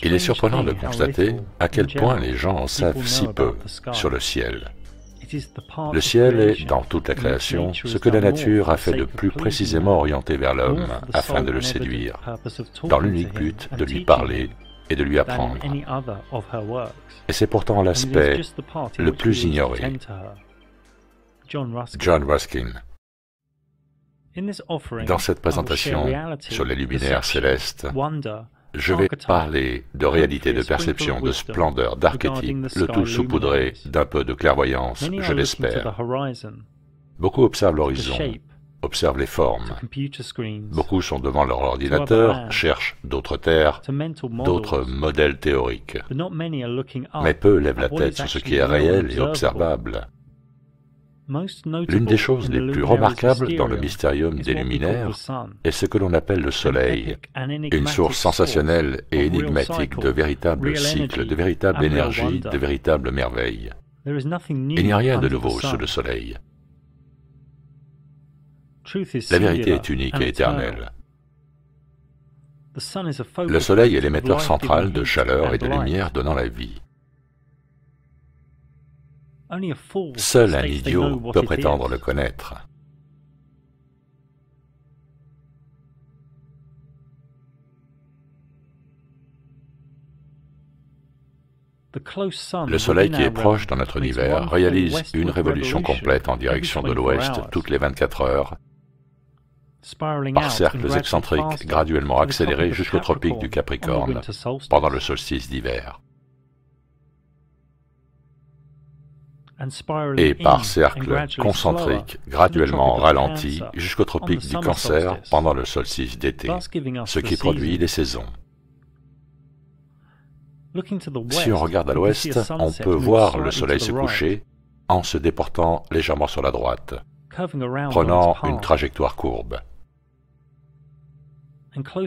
Il est surprenant de constater à quel point les gens en savent si peu sur le ciel. Le ciel est, dans toute la création, ce que la nature a fait de plus précisément orienté vers l'homme afin de le séduire, dans l'unique but de lui parler et de lui apprendre. Et c'est pourtant l'aspect le plus ignoré. John Ruskin. Dans cette présentation sur les luminaires célestes, je vais parler de réalité, de perception, de splendeur, d'archétype, le tout saupoudré d'un peu de clairvoyance, je l'espère. Beaucoup observent l'horizon, observent les formes. Beaucoup sont devant leur ordinateur, cherchent d'autres terres, d'autres modèles théoriques. Mais peu lèvent la tête sur ce qui est réel et observable. L'une des choses les plus remarquables dans le mystérium des luminaires est ce que l'on appelle le Soleil, une source sensationnelle et énigmatique de véritables cycles, de véritable énergie, de véritables merveilles. Il n'y a rien de nouveau sous le Soleil. La vérité est unique et éternelle. Le Soleil est l'émetteur central de chaleur et de lumière donnant la vie. Seul un idiot peut prétendre le connaître. Le Soleil qui est proche dans notre univers réalise une révolution complète en direction de l'Ouest toutes les 24 heures, par cercles excentriques graduellement accélérés jusqu'au tropique du Capricorne pendant le solstice d'hiver. Et par cercles concentriques graduellement ralentis jusqu'au tropique du Cancer pendant le solstice d'été, ce qui produit les saisons. Si on regarde à l'ouest, on peut voir le soleil se coucher en se déportant légèrement sur la droite, prenant une trajectoire courbe.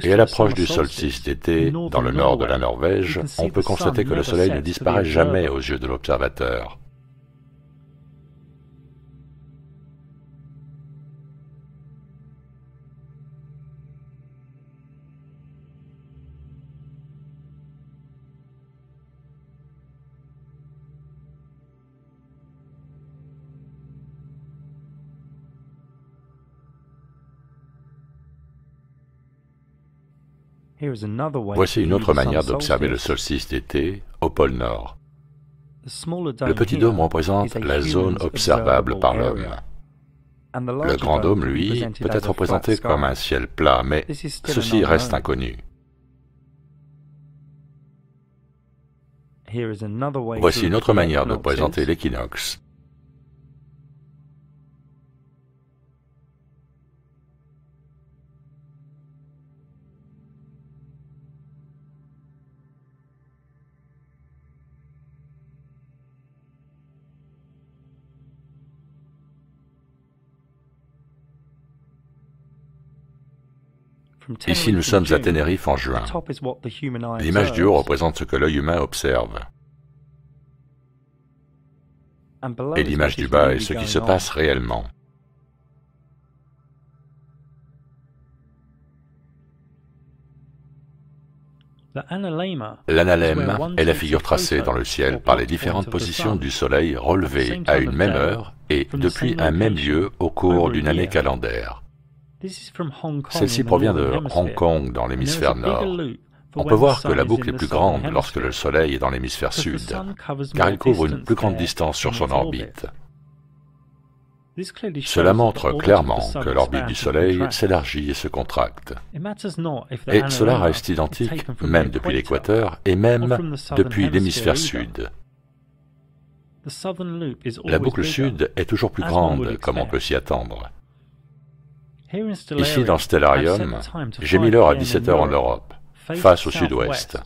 Et à l'approche du solstice d'été, dans le nord de la Norvège, on peut constater que le soleil ne disparaît jamais aux yeux de l'observateur. Voici une autre manière d'observer le solstice d'été au pôle Nord. Le petit dôme représente la zone observable par l'homme. Le grand dôme, lui, peut être représenté comme un ciel plat, mais ceci reste inconnu. Voici une autre manière de présenter l'équinoxe. Ici, nous sommes à Tenerife en juin. L'image du haut représente ce que l'œil humain observe. Et l'image du bas est ce qui se passe réellement. L'analème est la figure tracée dans le ciel par les différentes positions du Soleil relevées à une même heure et depuis un même lieu au cours d'une année calendaire. Celle-ci provient de Hong Kong dans l'hémisphère nord. On peut voir que la boucle est plus grande lorsque le Soleil est dans l'hémisphère sud, car il couvre une plus grande distance sur son orbite. Cela montre clairement que l'orbite du Soleil s'élargit et se contracte. Et cela reste identique, même depuis l'équateur, et même depuis l'hémisphère sud. La boucle sud est toujours plus grande, comme on peut s'y attendre. Ici, dans Stellarium, j'ai mis l'heure à 17 heures en Europe, face au sud-ouest,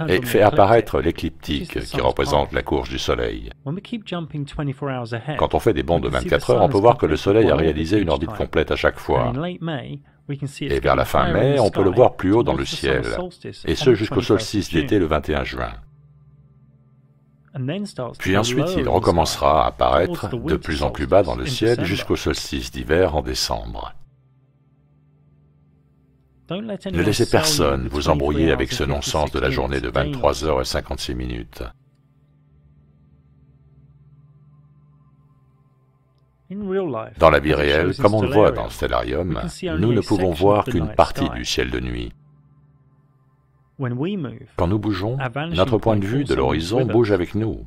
et fait apparaître l'écliptique qui représente la course du Soleil. Quand on fait des bonds de 24 heures, on peut voir que le Soleil a réalisé une orbite complète à chaque fois. Et vers la fin mai, on peut le voir plus haut dans le ciel, et ce jusqu'au solstice d'été le 21 juin. Puis ensuite, il recommencera à apparaître de plus en plus bas dans le ciel jusqu'au solstice d'hiver en décembre. Ne laissez personne vous embrouiller avec ce non-sens de la journée de 23h56. Dans la vie réelle, comme on le voit dans Stellarium, nous ne pouvons voir qu'une partie du ciel de nuit. Quand nous bougeons, notre point de vue de l'horizon bouge avec nous.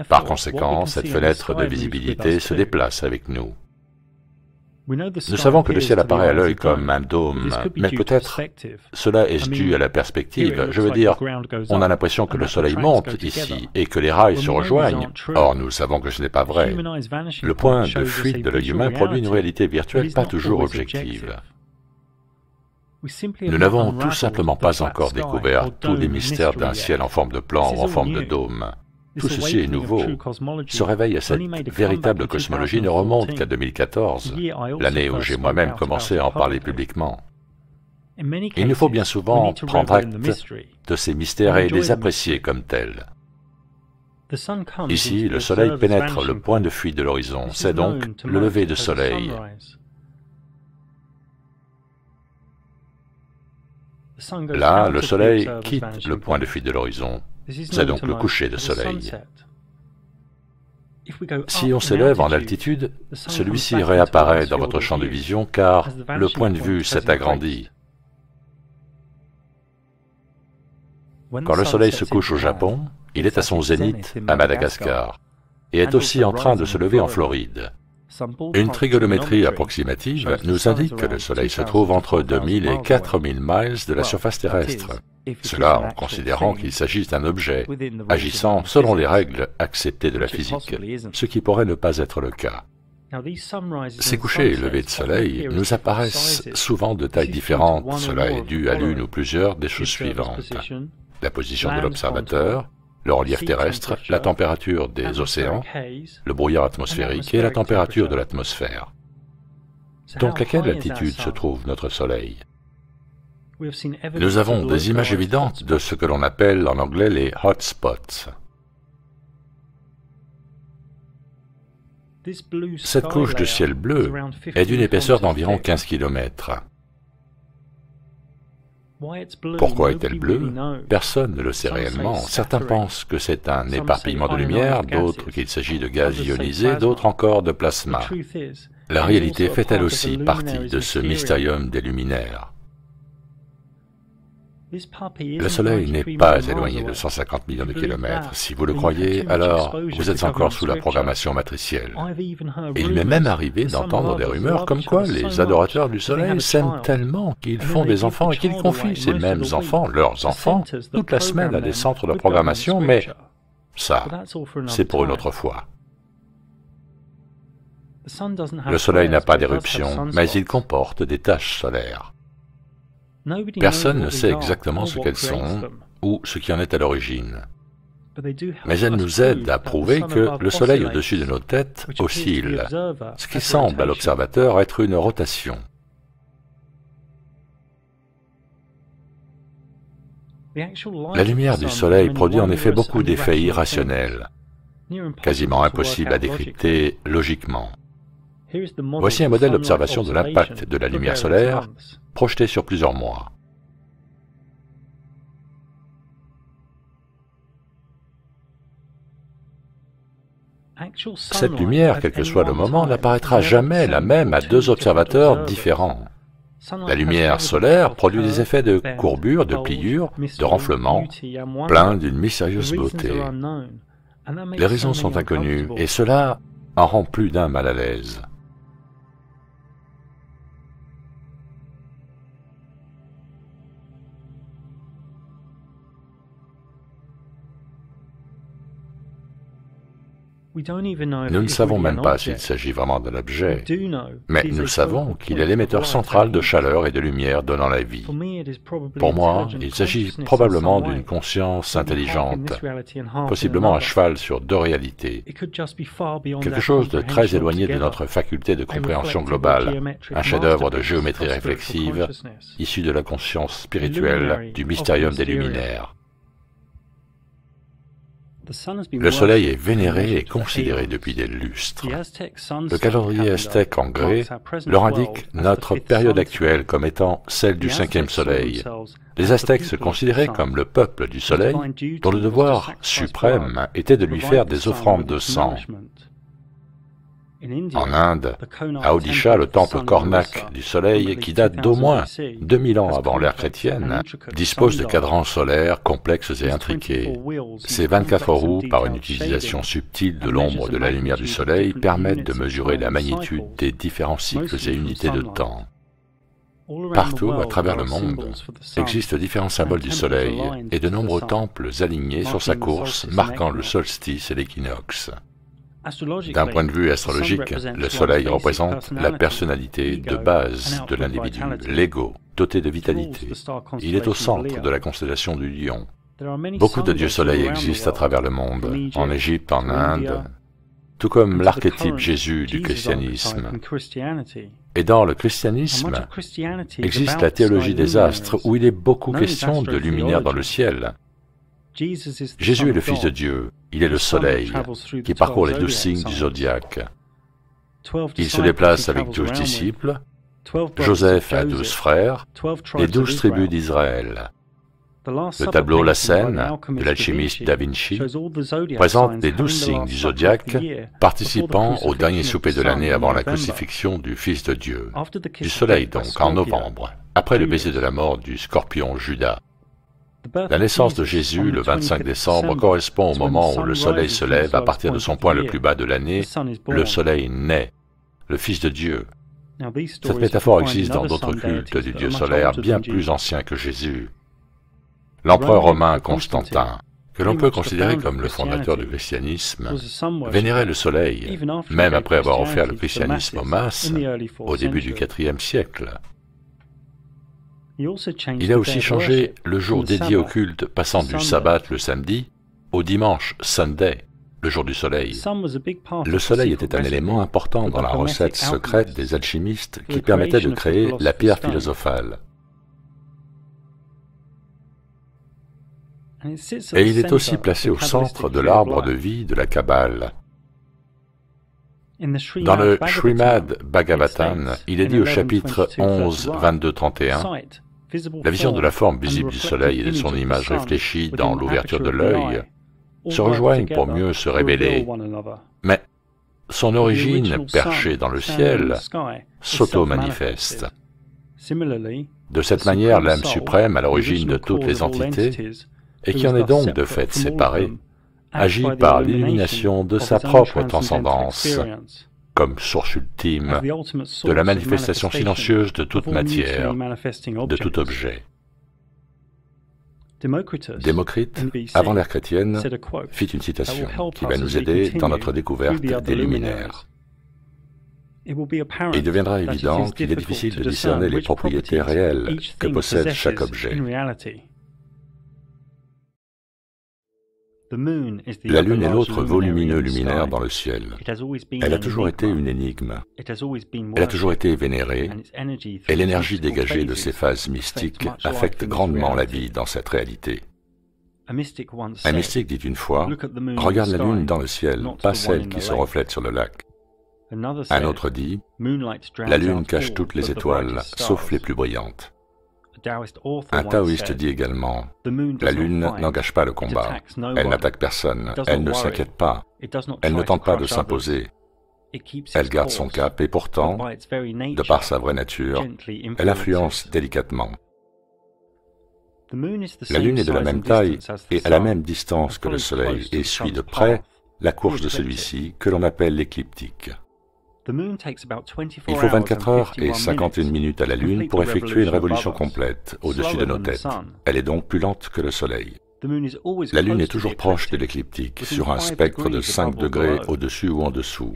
Par conséquent, cette fenêtre de visibilité se déplace avec nous. Nous savons que le ciel apparaît à l'œil comme un dôme, mais peut-être cela est dû à la perspective. Je veux dire, on a l'impression que le soleil monte ici et que les rails se rejoignent. Or, nous savons que ce n'est pas vrai. Le point de fuite de l'œil humain produit une réalité virtuelle pas toujours objective. Nous n'avons tout simplement pas encore découvert tous les mystères d'un ciel en forme de plan ou en forme de dôme. Tout ceci est nouveau. Ce réveil à cette véritable cosmologie ne remonte qu'à 2014, l'année où j'ai moi-même commencé à en parler publiquement. Il nous faut bien souvent prendre acte de ces mystères et les apprécier comme tels. Ici, le soleil pénètre le point de fuite de l'horizon, c'est donc le lever de soleil. Là, le soleil quitte le point de fuite de l'horizon. C'est donc le coucher de soleil. Si on s'élève en altitude, celui-ci réapparaît dans votre champ de vision car le point de vue s'est agrandi. Quand le soleil se couche au Japon, il est à son zénith à Madagascar et est aussi en train de se lever en Floride. Une trigonométrie approximative nous indique que le soleil se trouve entre 2000 et 4000 miles de la surface terrestre. Cela en considérant qu'il s'agit d'un objet agissant selon les règles acceptées de la physique, ce qui pourrait ne pas être le cas. Ces couchers et levées de soleil nous apparaissent souvent de tailles différentes. Cela est dû à l'une ou plusieurs des choses suivantes: la position de l'observateur, le relief terrestre, la température des océans, le brouillard atmosphérique et la température de l'atmosphère. Donc à quelle altitude se trouve notre Soleil? Nous avons des images évidentes de ce que l'on appelle en anglais les hotspots. Cette couche de ciel bleu est d'une épaisseur d'environ 15 km. Pourquoi est-elle bleue? Personne ne le sait réellement. Certains pensent que c'est un éparpillement de lumière, d'autres qu'il s'agit de gaz ionisé, d'autres encore de plasma. La réalité fait elle aussi partie de ce mystérium des luminaires. Le Soleil n'est pas éloigné de 150 millions de kilomètres. Si vous le croyez, alors vous êtes encore sous la programmation matricielle. Et il m'est même arrivé d'entendre des rumeurs comme quoi les adorateurs du Soleil s'aiment tellement qu'ils font des enfants et qu'ils confient ces mêmes enfants, leurs enfants, toute la semaine à des centres de programmation, mais ça, c'est pour une autre fois. Le Soleil n'a pas d'éruption, mais il comporte des taches solaires. Personne ne sait exactement ce qu'elles sont ou ce qui en est à l'origine. Mais elles nous aident à prouver que le Soleil au-dessus de nos têtes oscille, ce qui semble à l'observateur être une rotation. La lumière du Soleil produit en effet beaucoup d'effets irrationnels, quasiment impossibles à décrypter logiquement. Voici un modèle d'observation de l'impact de la lumière solaire projetée sur plusieurs mois. Cette lumière, quel que soit le moment, n'apparaîtra jamais la même à deux observateurs différents. La lumière solaire produit des effets de courbure, de pliure, de renflement, pleins d'une mystérieuse beauté. Les raisons sont inconnues, et cela en rend plus d'un mal à l'aise. Nous ne savons même pas s'il s'agit vraiment d'un objet, mais nous savons qu'il est l'émetteur central de chaleur et de lumière donnant la vie. Pour moi, il s'agit probablement d'une conscience intelligente, possiblement à cheval sur deux réalités, quelque chose de très éloigné de notre faculté de compréhension globale, un chef-d'œuvre de géométrie réflexive, issu de la conscience spirituelle du mystérium des luminaires. Le soleil est vénéré et considéré depuis des lustres. Le calendrier aztèque en grès leur indique notre période actuelle comme étant celle du 5e soleil. Les Aztèques se considéraient comme le peuple du soleil, dont le devoir suprême était de lui faire des offrandes de sang. En Inde, à Odisha, le temple Karnak du soleil, qui date d'au moins 2000 ans avant l'ère chrétienne, dispose de cadrans solaires complexes et intriqués. Ces 24 roues, par une utilisation subtile de l'ombre de la lumière du soleil, permettent de mesurer la magnitude des différents cycles et unités de temps. Partout, à travers le monde, existent différents symboles du soleil et de nombreux temples alignés sur sa course, marquant le solstice et l'équinoxe. D'un point de vue astrologique, le soleil représente la personnalité de base de l'individu, l'ego, doté de vitalité. Il est au centre de la constellation du lion. Beaucoup de dieux soleils existent à travers le monde, en Égypte, en Inde, tout comme l'archétype Jésus du christianisme. Et dans le christianisme, existe la théologie des astres, où il est beaucoup question de luminaires dans le ciel. Jésus est le Fils de Dieu, il est le soleil, qui parcourt les 12 signes du zodiaque. Il se déplace avec 12 disciples, Joseph a 12 frères, les 12 tribus d'Israël. Le tableau La Scène, de l'alchimiste Da Vinci, présente les 12 signes du zodiaque participant au dernier souper de l'année avant la crucifixion du Fils de Dieu, du soleil donc, en novembre, après le baiser de la mort du scorpion Judas. La naissance de Jésus, le 25 décembre, correspond au moment où le soleil se lève à partir de son point le plus bas de l'année. Le soleil naît, le Fils de Dieu. Cette métaphore existe dans d'autres cultes du dieu solaire bien plus anciens que Jésus. L'empereur romain Constantin, que l'on peut considérer comme le fondateur du christianisme, vénérait le soleil, même après avoir offert le christianisme aux masses, au début du IVe siècle. Il a aussi changé le jour dédié au culte, passant du sabbat le samedi au dimanche Sunday, le jour du soleil. Le soleil était un élément important dans la recette secrète des alchimistes qui permettait de créer la pierre philosophale. Et il est aussi placé au centre de l'arbre de vie de la Kabbale. Dans le Srimad Bhagavatam, il est dit au chapitre 11, 22, 31, la vision de la forme visible du soleil et de son image réfléchie dans l'ouverture de l'œil se rejoignent pour mieux se révéler, mais son origine, perchée dans le ciel, s'auto-manifeste. De cette manière, l'âme suprême, à l'origine de toutes les entités, et qui en est donc de fait séparée, agit par l'illumination de sa propre transcendance, comme source ultime de la manifestation silencieuse de toute matière, de tout objet. Démocrite, avant l'ère chrétienne, fit une citation qui va nous aider dans notre découverte des luminaires. Il deviendra évident qu'il est difficile de discerner les propriétés réelles que possède chaque objet. La Lune est l'autre volumineux luminaire dans le ciel. Elle a toujours été une énigme. Elle a toujours été vénérée, et l'énergie dégagée de ces phases mystiques affecte grandement la vie dans cette réalité. Un mystique dit une fois, « Regarde la Lune dans le ciel, pas celle qui se reflète sur le lac. » Un autre dit, « La Lune cache toutes les étoiles, sauf les plus brillantes. » Un taoïste dit également, la Lune n'engage pas le combat, elle n'attaque personne, elle ne s'inquiète pas, elle ne tente pas de s'imposer, elle garde son cap et pourtant, de par sa vraie nature, elle influence délicatement. La Lune est de la même taille et à la même distance que le Soleil et suit de près la course de celui-ci que l'on appelle l'écliptique. Il faut 24 heures et 51 minutes à la Lune pour effectuer une révolution complète au-dessus de nos têtes. Elle est donc plus lente que le Soleil. La Lune est toujours proche de l'écliptique, sur un spectre de 5 degrés au-dessus ou en dessous.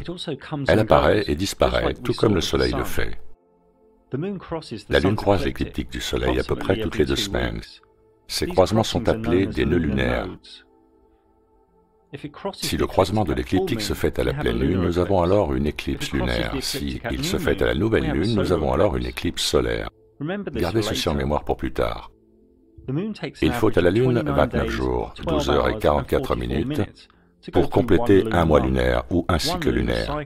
Elle apparaît et disparaît, tout comme le Soleil le fait. La Lune croise l'écliptique du Soleil à peu près toutes les 2 semaines. Ces croisements sont appelés des nœuds lunaires. Si le croisement de l'écliptique se fait à la pleine lune, nous avons alors une éclipse lunaire. Si il se fait à la nouvelle lune, nous avons alors une éclipse solaire. Gardez ceci en mémoire pour plus tard. Il faut à la Lune 29 jours, 12 heures et 44 minutes pour compléter un mois lunaire ou un cycle lunaire.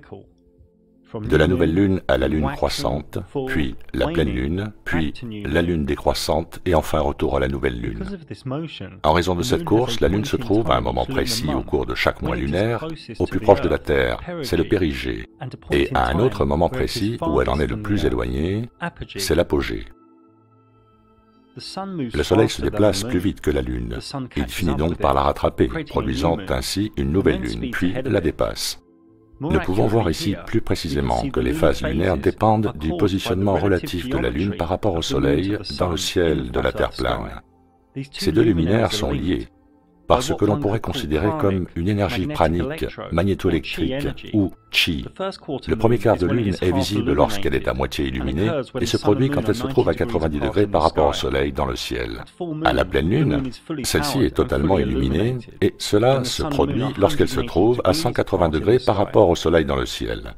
De la nouvelle Lune à la Lune croissante, puis la pleine Lune, puis la Lune décroissante et enfin retour à la nouvelle Lune. En raison de cette course, la Lune se trouve à un moment précis au cours de chaque mois lunaire, au plus proche de la Terre, c'est le périgée, et à un autre moment précis où elle en est le plus éloignée, c'est l'apogée. Le Soleil se déplace plus vite que la Lune. Il finit donc par la rattraper, produisant ainsi une nouvelle Lune, puis la dépasse. Nous pouvons voir ici plus précisément que les phases lunaires dépendent du positionnement relatif de la Lune par rapport au Soleil dans le ciel de la Terre plane. Ces deux luminaires sont liés par ce que l'on pourrait considérer comme une énergie pranique, magnétoélectrique ou chi. Le premier quart de Lune est visible lorsqu'elle est à moitié illuminée et se produit quand elle se trouve à 90 degrés par rapport au Soleil dans le ciel. À la pleine Lune, celle-ci est totalement illuminée et cela se produit lorsqu'elle se trouve à 180 degrés par rapport au Soleil dans le ciel.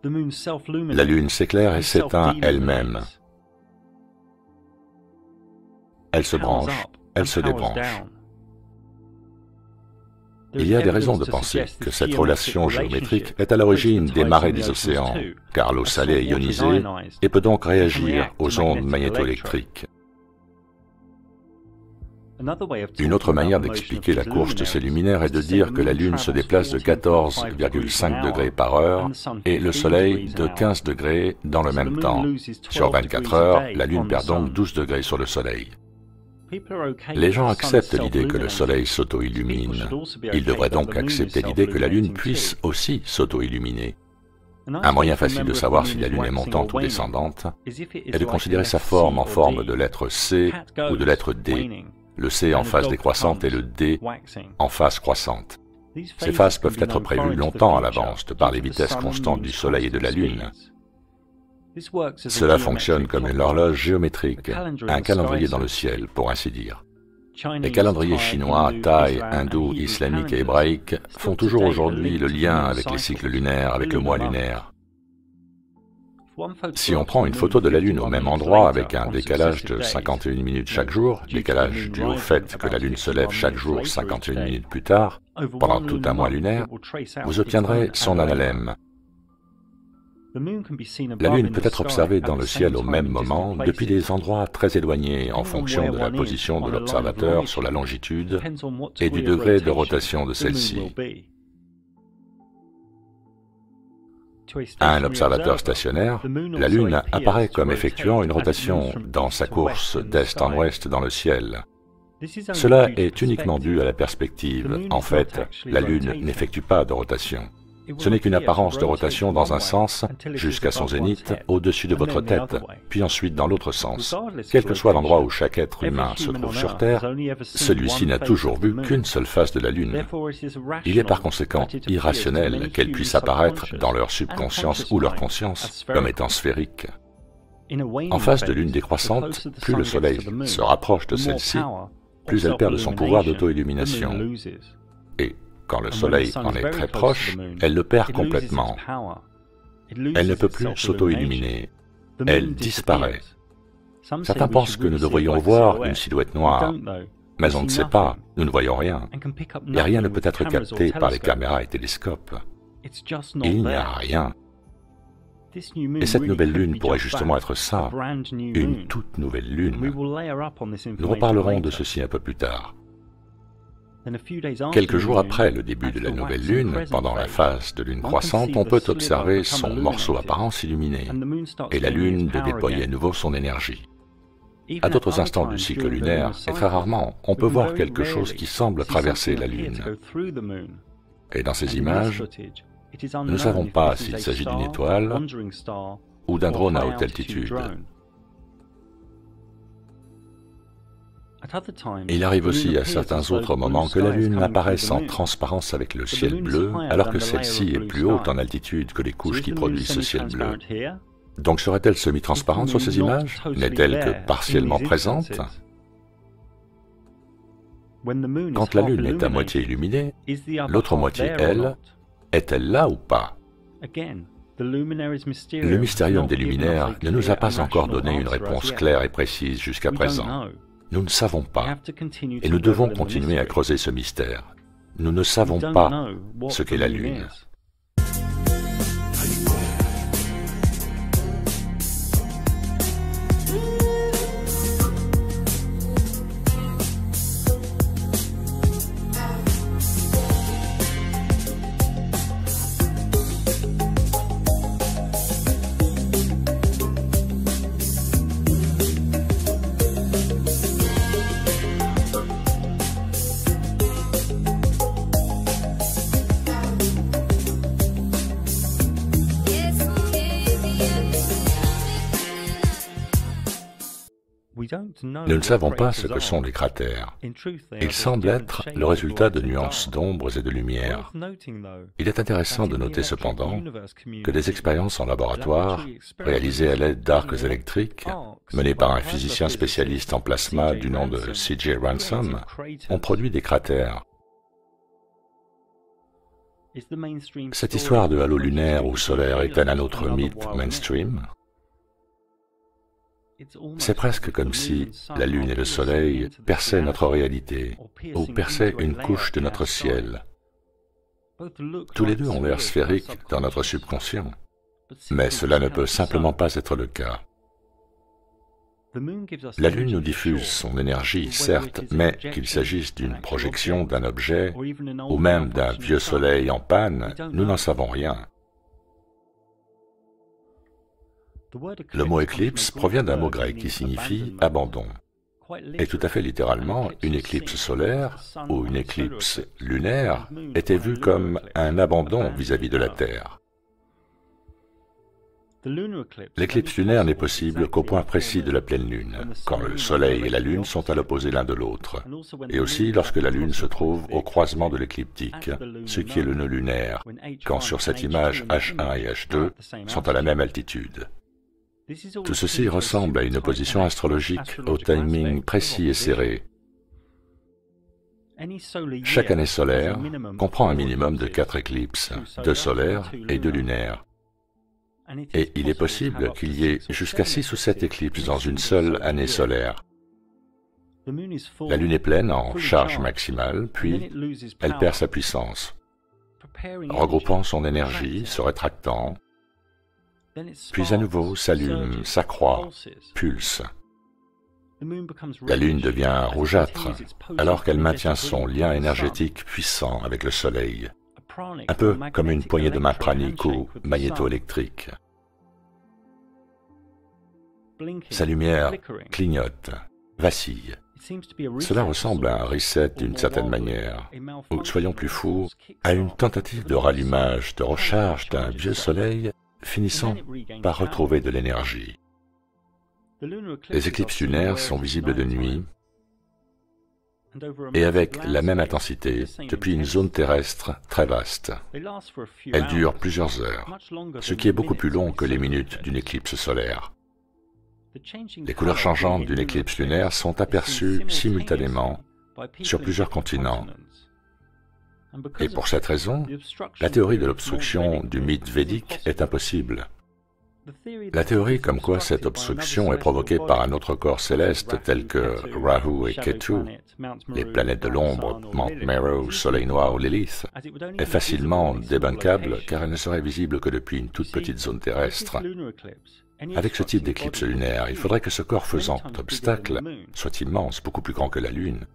La Lune s'éclaire et s'éteint elle-même. Elle se branche. Elle se débranche. Il y a des raisons de penser que cette relation géométrique est à l'origine des marées des océans, car l'eau salée est ionisée et peut donc réagir aux ondes magnétoélectriques. Une autre manière d'expliquer la course de ces luminaires est de dire que la Lune se déplace de 14,5 degrés par heure et le Soleil de 15 degrés dans le même temps. Sur 24 heures, la Lune perd donc 12 degrés sur le Soleil. Les gens acceptent l'idée que le Soleil s'auto-illumine. Ils devraient donc accepter l'idée que la Lune puisse aussi s'auto-illuminer. Un moyen facile de savoir si la Lune est montante ou descendante est de considérer sa forme en forme de lettre C ou de lettre D, le C en phase décroissante et le D en phase croissante. Ces phases peuvent être prévues longtemps à l'avance de par les vitesses constantes du Soleil et de la Lune. Cela fonctionne comme une horloge géométrique, un calendrier dans le ciel, pour ainsi dire. Les calendriers chinois, thaïs, hindous, islamiques et hébraïques font toujours aujourd'hui le lien avec les cycles lunaires, avec le mois lunaire. Si on prend une photo de la Lune au même endroit avec un décalage de 51 minutes chaque jour, décalage dû au fait que la Lune se lève chaque jour 51 minutes plus tard, pendant tout un mois lunaire, vous obtiendrez son analème. La Lune peut être observée dans le ciel au même moment depuis des endroits très éloignés en fonction de la position de l'observateur sur la longitude et du degré de rotation de celle-ci. À un observateur stationnaire, la Lune apparaît comme effectuant une rotation dans sa course d'est en ouest dans le ciel. Cela est uniquement dû à la perspective. En fait, la Lune n'effectue pas de rotation. Ce n'est qu'une apparence de rotation dans un sens, jusqu'à son zénith, au-dessus de votre tête, puis ensuite dans l'autre sens. Quel que soit l'endroit où chaque être humain se trouve sur Terre, celui-ci n'a toujours vu qu'une seule face de la Lune. Il est par conséquent irrationnel qu'elle puisse apparaître dans leur subconscience ou leur conscience comme étant sphérique. En face de Lune décroissante, plus le Soleil se rapproche de celle-ci, plus elle perd de son pouvoir d'auto-illumination. Et quand le Soleil en est très proche, elle le perd complètement. Elle ne peut plus s'auto-illuminer. Elle disparaît. Certains pensent que nous devrions voir une silhouette noire, mais on ne sait pas, nous ne voyons rien, et rien ne peut être capté par les caméras et télescopes. Il n'y a rien. Et cette nouvelle Lune pourrait justement être ça, une toute nouvelle Lune. Nous reparlerons de ceci un peu plus tard. Quelques jours après le début de la nouvelle Lune, pendant la phase de Lune croissante, on peut observer son morceau apparent s'illuminer, et la Lune de déployer à nouveau son énergie. À d'autres instants du cycle lunaire, et très rarement, on peut voir quelque chose qui semble traverser la Lune. Et dans ces images, nous ne savons pas s'il s'agit d'une étoile ou d'un drone à haute altitude. Il arrive aussi à certains autres moments que la Lune apparaisse en transparence avec le ciel bleu, alors que celle-ci est plus haute en altitude que les couches qui produisent ce ciel bleu. Donc serait-elle semi-transparente sur ces images? N'est-elle que partiellement présente? Quand la Lune est à moitié illuminée, l'autre moitié, elle, est-elle là ou pas? Le mystérium des luminaires ne nous a pas encore donné une réponse claire et précise jusqu'à présent. Nous ne savons pas, et nous devons continuer à creuser ce mystère. Nous ne savons pas ce qu'est la Lune. Nous ne savons pas ce que sont les cratères. Ils semblent être le résultat de nuances d'ombres et de lumière. Il est intéressant de noter cependant que des expériences en laboratoire, réalisées à l'aide d'arcs électriques, menées par un physicien spécialiste en plasma du nom de C.J. Ransom, ont produit des cratères. Cette histoire de halo lunaire ou solaire est-elle un autre mythe mainstream? C'est presque comme si la Lune et le Soleil perçaient notre réalité, ou perçaient une couche de notre ciel. Tous les deux ont l'air sphériques dans notre subconscient, mais cela ne peut simplement pas être le cas. La Lune nous diffuse son énergie, certes, mais qu'il s'agisse d'une projection d'un objet, ou même d'un vieux Soleil en panne, nous n'en savons rien. Le mot éclipse provient d'un mot grec qui signifie « abandon ». Et tout à fait littéralement, une éclipse solaire ou une éclipse lunaire était vue comme un abandon vis-à-vis de la Terre. L'éclipse lunaire n'est possible qu'au point précis de la pleine Lune, quand le Soleil et la Lune sont à l'opposé l'un de l'autre, et aussi lorsque la Lune se trouve au croisement de l'écliptique, ce qui est le nœud lunaire, quand sur cette image H1 et H2 sont à la même altitude. Tout ceci ressemble à une opposition astrologique au timing précis et serré. Chaque année solaire comprend un minimum de 4 éclipses, 2 solaires et 2 lunaires. Et il est possible qu'il y ait jusqu'à 6 ou 7 éclipses dans une seule année solaire. La Lune est pleine en charge maximale, puis elle perd sa puissance, regroupant son énergie, se rétractant, puis à nouveau s'allume, s'accroît, pulse. La Lune devient rougeâtre, alors qu'elle maintient son lien énergétique puissant avec le Soleil, un peu comme une poignée de main pranique ou magnétoélectrique. Sa lumière clignote, vacille. Cela ressemble à un reset d'une certaine manière, ou, soyons plus fous, à une tentative de rallumage, de recharge d'un vieux Soleil finissant par retrouver de l'énergie. Les éclipses lunaires sont visibles de nuit et avec la même intensité depuis une zone terrestre très vaste. Elles durent plusieurs heures, ce qui est beaucoup plus long que les minutes d'une éclipse solaire. Les couleurs changeantes d'une éclipse lunaire sont aperçues simultanément sur plusieurs continents. Et pour cette raison, la théorie de l'obstruction du mythe védique est impossible. La théorie comme quoi cette obstruction est provoquée par un autre corps céleste tel que Rahu et Ketu, les planètes de l'ombre, Mount Meru, Soleil Noir ou Lilith, est facilement débunkable car elle ne serait visible que depuis une toute petite zone terrestre. Avec ce type d'éclipse lunaire, il faudrait que ce corps faisant obstacle soit immense, beaucoup plus grand que la Lune.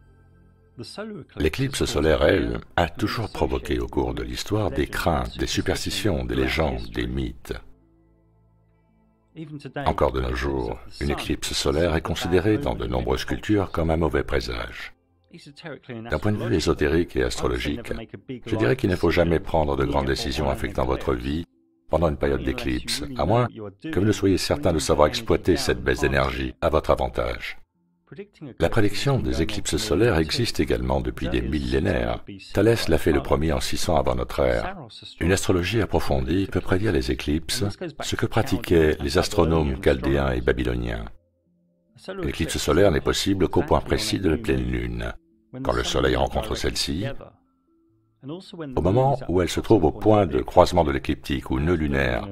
L'éclipse solaire, elle, a toujours provoqué au cours de l'histoire des craintes, des superstitions, des légendes, des mythes. Encore de nos jours, une éclipse solaire est considérée dans de nombreuses cultures comme un mauvais présage. D'un point de vue ésotérique et astrologique, je dirais qu'il ne faut jamais prendre de grandes décisions affectant votre vie pendant une période d'éclipse, à moins que vous ne soyez certain de savoir exploiter cette baisse d'énergie à votre avantage. La prédiction des éclipses solaires existe également depuis des millénaires. Thalès l'a fait le premier en 600 avant notre ère. Une astrologie approfondie peut prédire les éclipses, ce que pratiquaient les astronomes chaldéens et babyloniens. L'éclipse solaire n'est possible qu'au point précis de la pleine lune, quand le Soleil rencontre celle-ci, Au moment où elle se trouve au point de croisement de l'écliptique ou nœud lunaire,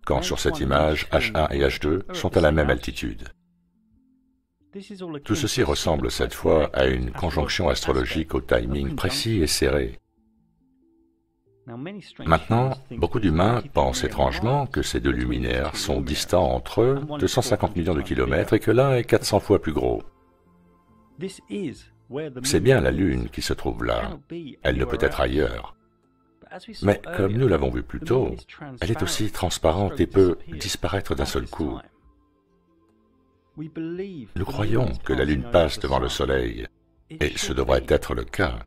quand sur cette image, H1 et H2 sont à la même altitude. Tout ceci ressemble cette fois à une conjonction astrologique au timing précis et serré. Maintenant, beaucoup d'humains pensent étrangement que ces deux luminaires sont distants entre eux de 150 millions de kilomètres et que l'un est 400 fois plus gros. C'est bien la Lune qui se trouve là. Elle ne peut être ailleurs. Mais comme nous l'avons vu plus tôt, elle est aussi transparente et peut disparaître d'un seul coup. Nous croyons que la Lune passe devant le Soleil, et ce devrait être le cas.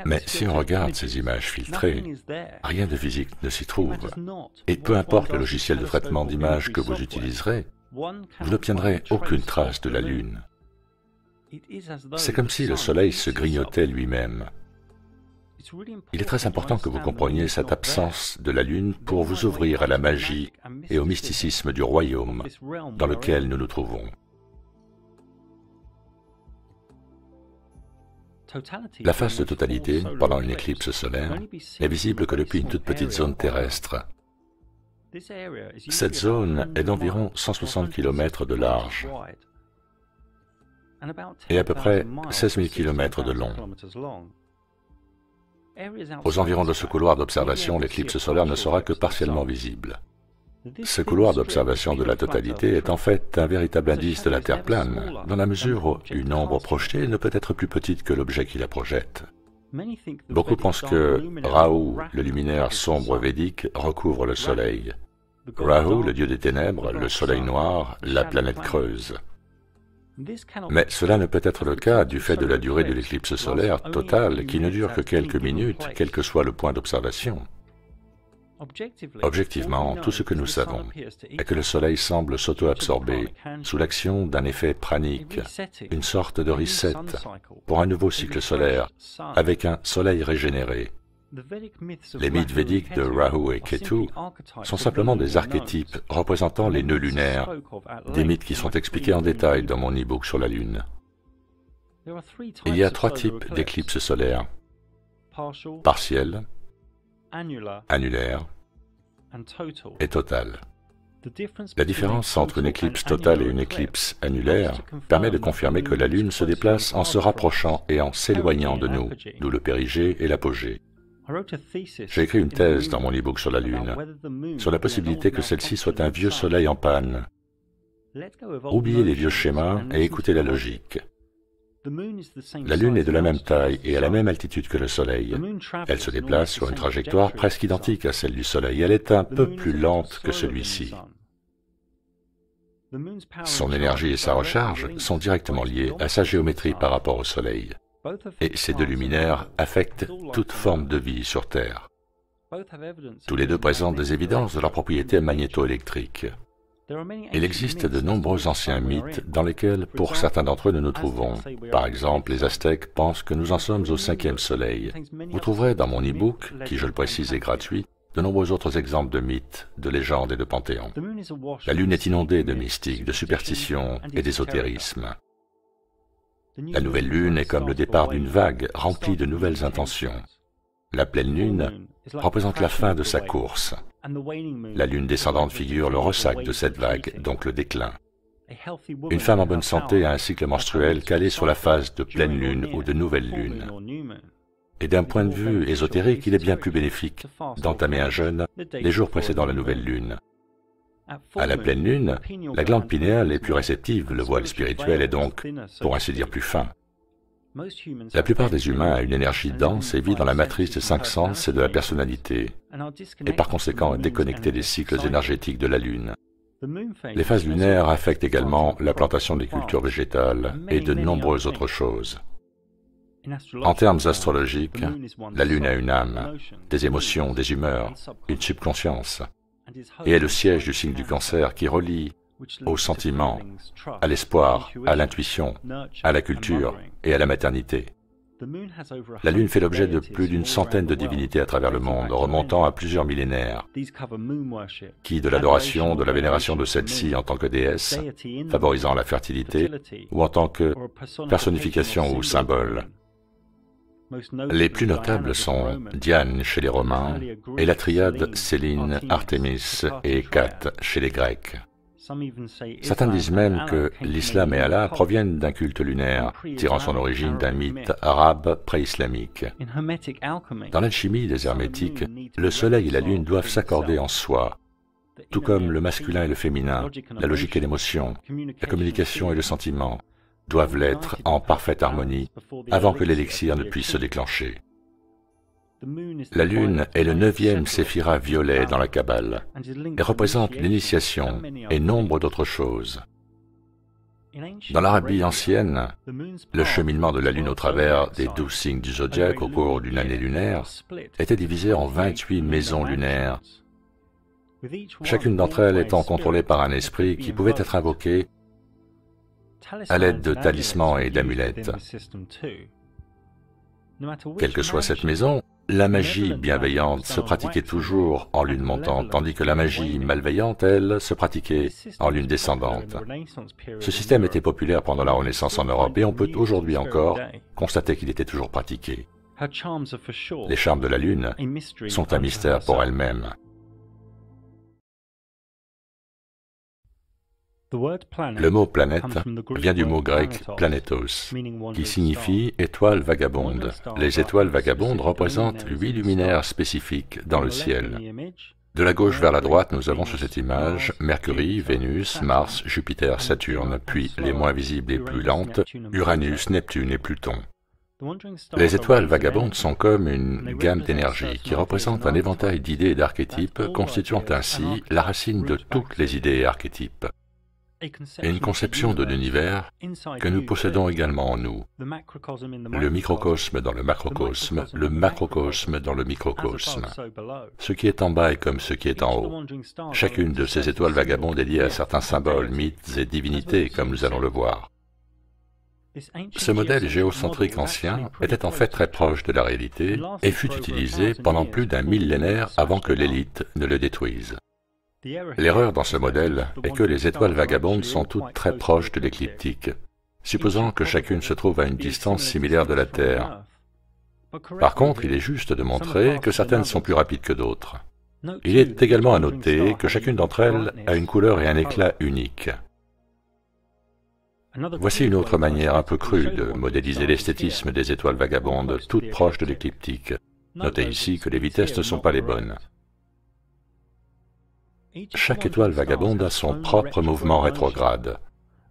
Mais si on regarde ces images filtrées, rien de physique ne s'y trouve. Et peu importe le logiciel de traitement d'images que vous utiliserez, vous n'obtiendrez aucune trace de la Lune. C'est comme si le Soleil se grignotait lui-même. Il est très important que vous compreniez cette absence de la Lune pour vous ouvrir à la magie et au mysticisme du royaume dans lequel nous nous trouvons. La phase de totalité, pendant une éclipse solaire, n'est visible que depuis une toute petite zone terrestre. Cette zone est d'environ 160 km de large et à peu près 16 000 km de long. Aux environs de ce couloir d'observation, l'éclipse solaire ne sera que partiellement visible. Ce couloir d'observation de la totalité est en fait un véritable indice de la Terre plane, dans la mesure où une ombre projetée ne peut être plus petite que l'objet qui la projette. Beaucoup pensent que Rahu, le luminaire sombre védique, recouvre le Soleil. Rahu, le dieu des ténèbres, le Soleil noir, la planète creuse. Mais cela ne peut être le cas du fait de la durée de l'éclipse solaire totale qui ne dure que quelques minutes, quel que soit le point d'observation. Objectivement, tout ce que nous savons est que le Soleil semble s'auto-absorber sous l'action d'un effet pranique, une sorte de reset pour un nouveau cycle solaire avec un Soleil régénéré. Les mythes védiques de Rahu et Ketu sont simplement des archétypes représentant les nœuds lunaires, des mythes qui sont expliqués en détail dans mon e-book sur la Lune. Il y a trois types d'éclipses solaires: partielle, annulaire et totale. La différence entre une éclipse totale et une éclipse annulaire permet de confirmer que la Lune se déplace en se rapprochant et en s'éloignant de nous, d'où le périgée et l'apogée. J'ai écrit une thèse dans mon e-book sur la Lune, sur la possibilité que celle-ci soit un vieux soleil en panne. Oubliez les vieux schémas et écoutez la logique. La Lune est de la même taille et à la même altitude que le Soleil. Elle se déplace sur une trajectoire presque identique à celle du Soleil. Elle est un peu plus lente que celui-ci. Son énergie et sa recharge sont directement liées à sa géométrie par rapport au Soleil. Et ces deux luminaires affectent toute forme de vie sur Terre. Tous les deux présentent des évidences de leurs propriétés magnétoélectriques. Il existe de nombreux anciens mythes dans lesquels, pour certains d'entre eux, nous nous trouvons. Par exemple, les Aztèques pensent que nous en sommes au 5e soleil. Vous trouverez dans mon e-book, qui, je le précise, est gratuit, de nombreux autres exemples de mythes, de légendes et de panthéons. La Lune est inondée de mystique, de superstition et d'ésotérisme. La nouvelle Lune est comme le départ d'une vague remplie de nouvelles intentions. La pleine Lune représente la fin de sa course. La Lune descendante figure le ressac de cette vague, donc le déclin. Une femme en bonne santé a un cycle menstruel calé sur la phase de pleine Lune ou de nouvelle Lune. Et d'un point de vue ésotérique, il est bien plus bénéfique d'entamer un jeûne les jours précédant la nouvelle Lune. À la pleine Lune, la glande pinéale est plus réceptive, le voile spirituel est donc, pour ainsi dire, plus fin. La plupart des humains a une énergie dense et vit dans la matrice des 5 sens et de la personnalité, et par conséquent est déconnecté des cycles énergétiques de la Lune. Les phases lunaires affectent également la plantation des cultures végétales et de nombreuses autres choses. En termes astrologiques, la Lune a une âme, des émotions, des humeurs, une subconscience, et est le siège du signe du Cancer qui relie aux sentiments, à l'espoir, à l'intuition, à la culture et à la maternité. La Lune fait l'objet de plus d'une centaine de divinités à travers le monde, remontant à plusieurs millénaires, qui de l'adoration, de la vénération de celle-ci en tant que déesse, favorisant la fertilité, ou en tant que personnification ou symbole. Les plus notables sont Diane chez les Romains et la triade Céline, Artémis et Hécate chez les Grecs. Certains disent même que l'islam et Allah proviennent d'un culte lunaire, tirant son origine d'un mythe arabe pré-islamique. Dans l'alchimie des hermétiques, le soleil et la lune doivent s'accorder en soi, tout comme le masculin et le féminin, la logique et l'émotion, la communication et le sentiment, doivent l'être en parfaite harmonie avant que l'élixir ne puisse se déclencher. La lune est le 9e séphira violet dans la Kabbale et représente l'initiation et nombre d'autres choses. Dans l'Arabie ancienne, le cheminement de la lune au travers des 12 signes du zodiaque au cours d'une année lunaire était divisé en 28 maisons lunaires, chacune d'entre elles étant contrôlée par un esprit qui pouvait être invoqué à l'aide de talismans et d'amulettes. Quelle que soit cette maison, la magie bienveillante se pratiquait toujours en lune montante, tandis que la magie malveillante, elle, se pratiquait en lune descendante. Ce système était populaire pendant la Renaissance en Europe et on peut aujourd'hui encore constater qu'il était toujours pratiqué. Les charmes de la lune sont un mystère pour elle-même. Le mot planète vient du mot grec planétos, qui signifie étoile vagabonde. Les étoiles vagabondes représentent 8 luminaires spécifiques dans le ciel. De la gauche vers la droite, nous avons sur cette image Mercure, Vénus, Mars, Jupiter, Saturne, puis les moins visibles et plus lentes, Uranus, Neptune et Pluton. Les étoiles vagabondes sont comme une gamme d'énergie qui représente un éventail d'idées et d'archétypes constituant ainsi la racine de toutes les idées et archétypes, et une conception de l'univers que nous possédons également en nous, le microcosme dans le macrocosme, le macrocosme dans le microcosme. Ce qui est en bas est comme ce qui est en haut. Chacune de ces étoiles vagabondes est liée à certains symboles, mythes et divinités, comme nous allons le voir. Ce modèle géocentrique ancien était en fait très proche de la réalité et fut utilisé pendant plus d'un millénaire avant que l'élite ne le détruise. L'erreur dans ce modèle est que les étoiles vagabondes sont toutes très proches de l'écliptique, supposant que chacune se trouve à une distance similaire de la Terre. Par contre, il est juste de montrer que certaines sont plus rapides que d'autres. Il est également à noter que chacune d'entre elles a une couleur et un éclat uniques. Voici une autre manière un peu crue de modéliser l'esthétisme des étoiles vagabondes, toutes proches de l'écliptique. Notez ici que les vitesses ne sont pas les bonnes. Chaque étoile vagabonde a son propre mouvement rétrograde.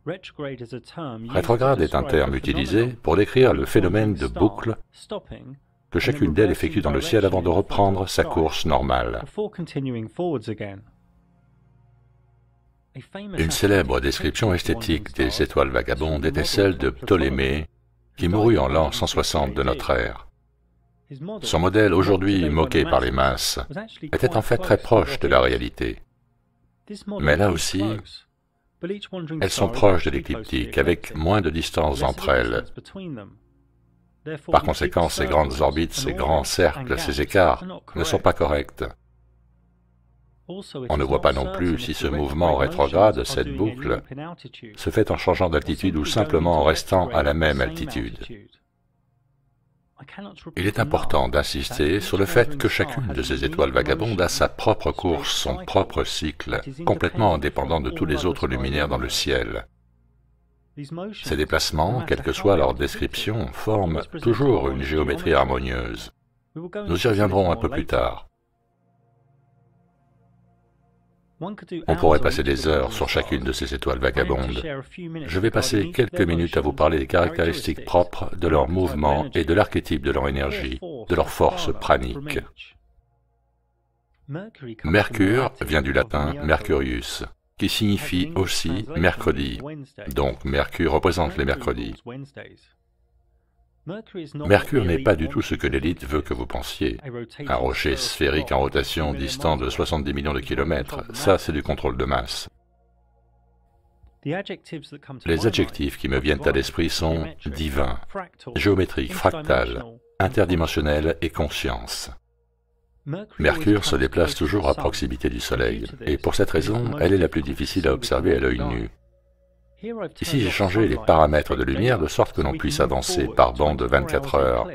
Rétrograde est un terme utilisé pour décrire le phénomène de boucle que chacune d'elles effectue dans le ciel avant de reprendre sa course normale. Une célèbre description esthétique des étoiles vagabondes était celle de Ptolémée, qui mourut en l'an 160 de notre ère. Son modèle, aujourd'hui moqué par les masses, était en fait très proche de la réalité. Mais là aussi, elles sont proches de l'écliptique, avec moins de distance entre elles. Par conséquent, ces grandes orbites, ces grands cercles, ces écarts ne sont pas corrects. On ne voit pas non plus si ce mouvement rétrograde, cette boucle, se fait en changeant d'altitude ou simplement en restant à la même altitude. Il est important d'insister sur le fait que chacune de ces étoiles vagabondes a sa propre course, son propre cycle, complètement indépendant de tous les autres luminaires dans le ciel. Ces déplacements, quelle que soit leur description, forment toujours une géométrie harmonieuse. Nous y reviendrons un peu plus tard. On pourrait passer des heures sur chacune de ces étoiles vagabondes. Je vais passer quelques minutes à vous parler des caractéristiques propres de leur mouvement et de l'archétype de leur énergie, de leur force pranique. Mercure vient du latin Mercurius, qui signifie aussi mercredi. Donc Mercure représente les mercredis. Mercure n'est pas du tout ce que l'élite veut que vous pensiez. Un rocher sphérique en rotation distant de 70 millions de kilomètres, ça c'est du contrôle de masse. Les adjectifs qui me viennent à l'esprit sont divin, géométrique, fractal, interdimensionnel et conscience. Mercure se déplace toujours à proximité du Soleil, et pour cette raison, elle est la plus difficile à observer à l'œil nu. Ici, j'ai changé les paramètres de lumière de sorte que l'on puisse avancer par bande de 24 heures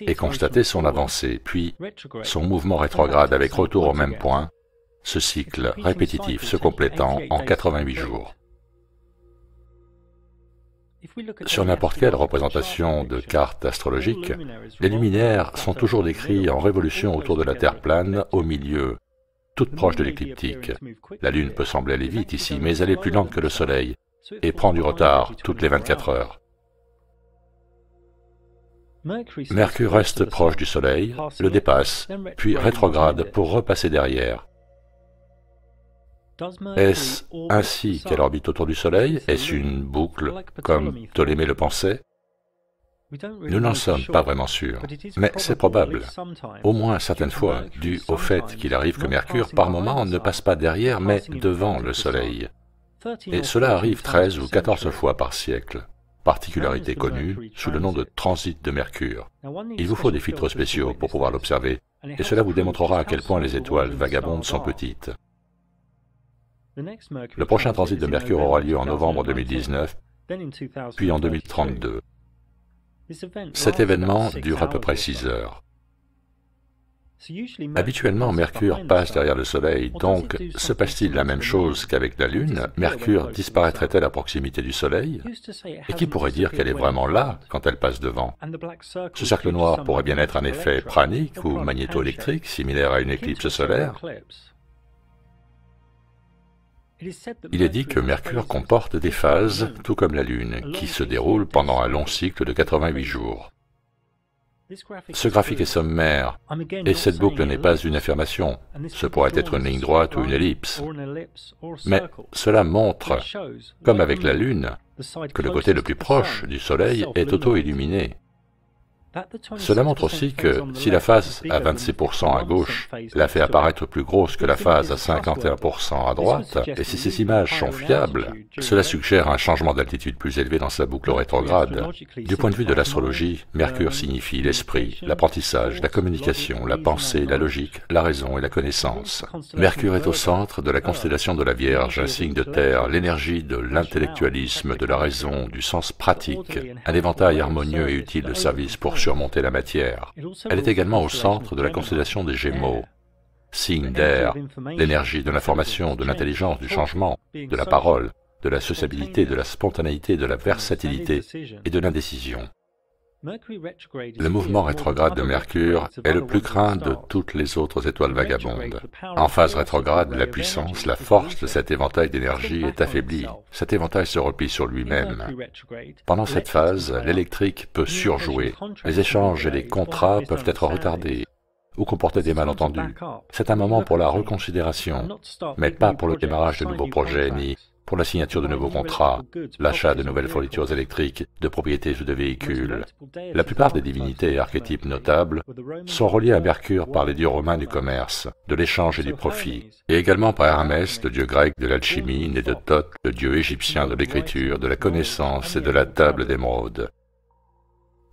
et constater son avancée, puis son mouvement rétrograde avec retour au même point, ce cycle répétitif se complétant en 88 jours. Sur n'importe quelle représentation de carte astrologique, les luminaires sont toujours décrits en révolution autour de la Terre plane, au milieu, toute proche de l'écliptique. La Lune peut sembler aller vite ici, mais elle est plus lente que le Soleil et prend du retard toutes les 24 heures. Mercure reste proche du Soleil, le dépasse, puis rétrograde pour repasser derrière. Est-ce ainsi qu'elle orbite autour du Soleil? Est-ce une boucle, comme Ptolémée le pensait? Nous n'en sommes pas vraiment sûrs, mais c'est probable, au moins certaines fois, dû au fait qu'il arrive que Mercure, par moment, ne passe pas derrière, mais devant le Soleil. Et cela arrive 13 ou 14 fois par siècle, particularité connue sous le nom de transit de Mercure. Il vous faut des filtres spéciaux pour pouvoir l'observer, et cela vous démontrera à quel point les étoiles vagabondes sont petites. Le prochain transit de Mercure aura lieu en novembre 2019, puis en 2032. Cet événement dure à peu près 6 heures. Habituellement, Mercure passe derrière le Soleil, donc se passe-t-il la même chose qu'avec la Lune? Mercure disparaîtrait-elle à proximité du Soleil? Et qui pourrait dire qu'elle est vraiment là quand elle passe devant? Ce cercle noir pourrait bien être un effet pranique ou magnétoélectrique, similaire à une éclipse solaire. Il est dit que Mercure comporte des phases, tout comme la Lune, qui se déroulent pendant un long cycle de 88 jours. Ce graphique est sommaire, et cette boucle n'est pas une affirmation. Ce pourrait être une ligne droite ou une ellipse. Mais cela montre, comme avec la Lune, que le côté le plus proche du Soleil est auto-illuminé. Cela montre aussi que si la phase à 26% à gauche la fait apparaître plus grosse que la phase à 51% à droite, et si ces images sont fiables, cela suggère un changement d'altitude plus élevé dans sa boucle rétrograde. Du point de vue de l'astrologie, Mercure signifie l'esprit, l'apprentissage, la communication, la pensée, la logique, la raison et la connaissance. Mercure est au centre de la constellation de la Vierge, un signe de terre, l'énergie de l'intellectualisme, de la raison, du sens pratique, un éventail harmonieux et utile de services pour surmonter la matière. Elle est également au centre de la constellation des Gémeaux, signe d'air, l'énergie de l'information, de l'intelligence, du changement, de la parole, de la sociabilité, de la spontanéité, de la versatilité et de l'indécision. Le mouvement rétrograde de Mercure est le plus craint de toutes les autres étoiles vagabondes. En phase rétrograde, la puissance, la force de cet éventail d'énergie est affaiblie. Cet éventail se replie sur lui-même. Pendant cette phase, l'électrique peut surjouer. Les échanges et les contrats peuvent être retardés ou comporter des malentendus. C'est un moment pour la reconsidération, mais pas pour le démarrage de nouveaux projets ni pour la signature de nouveaux contrats, l'achat de nouvelles fournitures électriques, de propriétés ou de véhicules. La plupart des divinités et archétypes notables sont reliés à Mercure par les dieux romains du commerce, de l'échange et du profit, et également par Hermès, le dieu grec de l'alchimie, né de Thoth, le dieu égyptien de l'écriture, de la connaissance et de la table d'émeraude.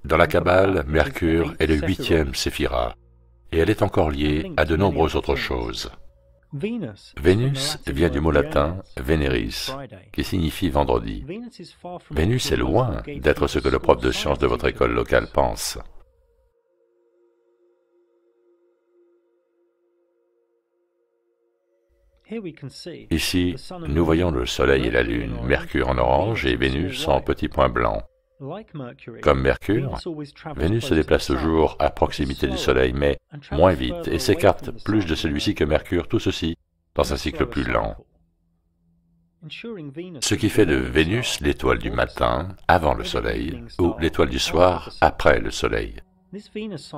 Dans la Kabbale, Mercure est le 8e séphira, et elle est encore liée à de nombreuses autres choses. Vénus vient du mot latin Veneris, qui signifie vendredi. Vénus est loin d'être ce que le prof de sciences de votre école locale pense. Ici, nous voyons le Soleil et la Lune, Mercure en orange et Vénus en petits points blancs. Comme Mercure, Vénus se déplace toujours à proximité du Soleil, mais moins vite, et s'écarte plus de celui-ci que Mercure, tout ceci dans un cycle plus lent. Ce qui fait de Vénus l'étoile du matin, avant le Soleil, ou l'étoile du soir, après le Soleil.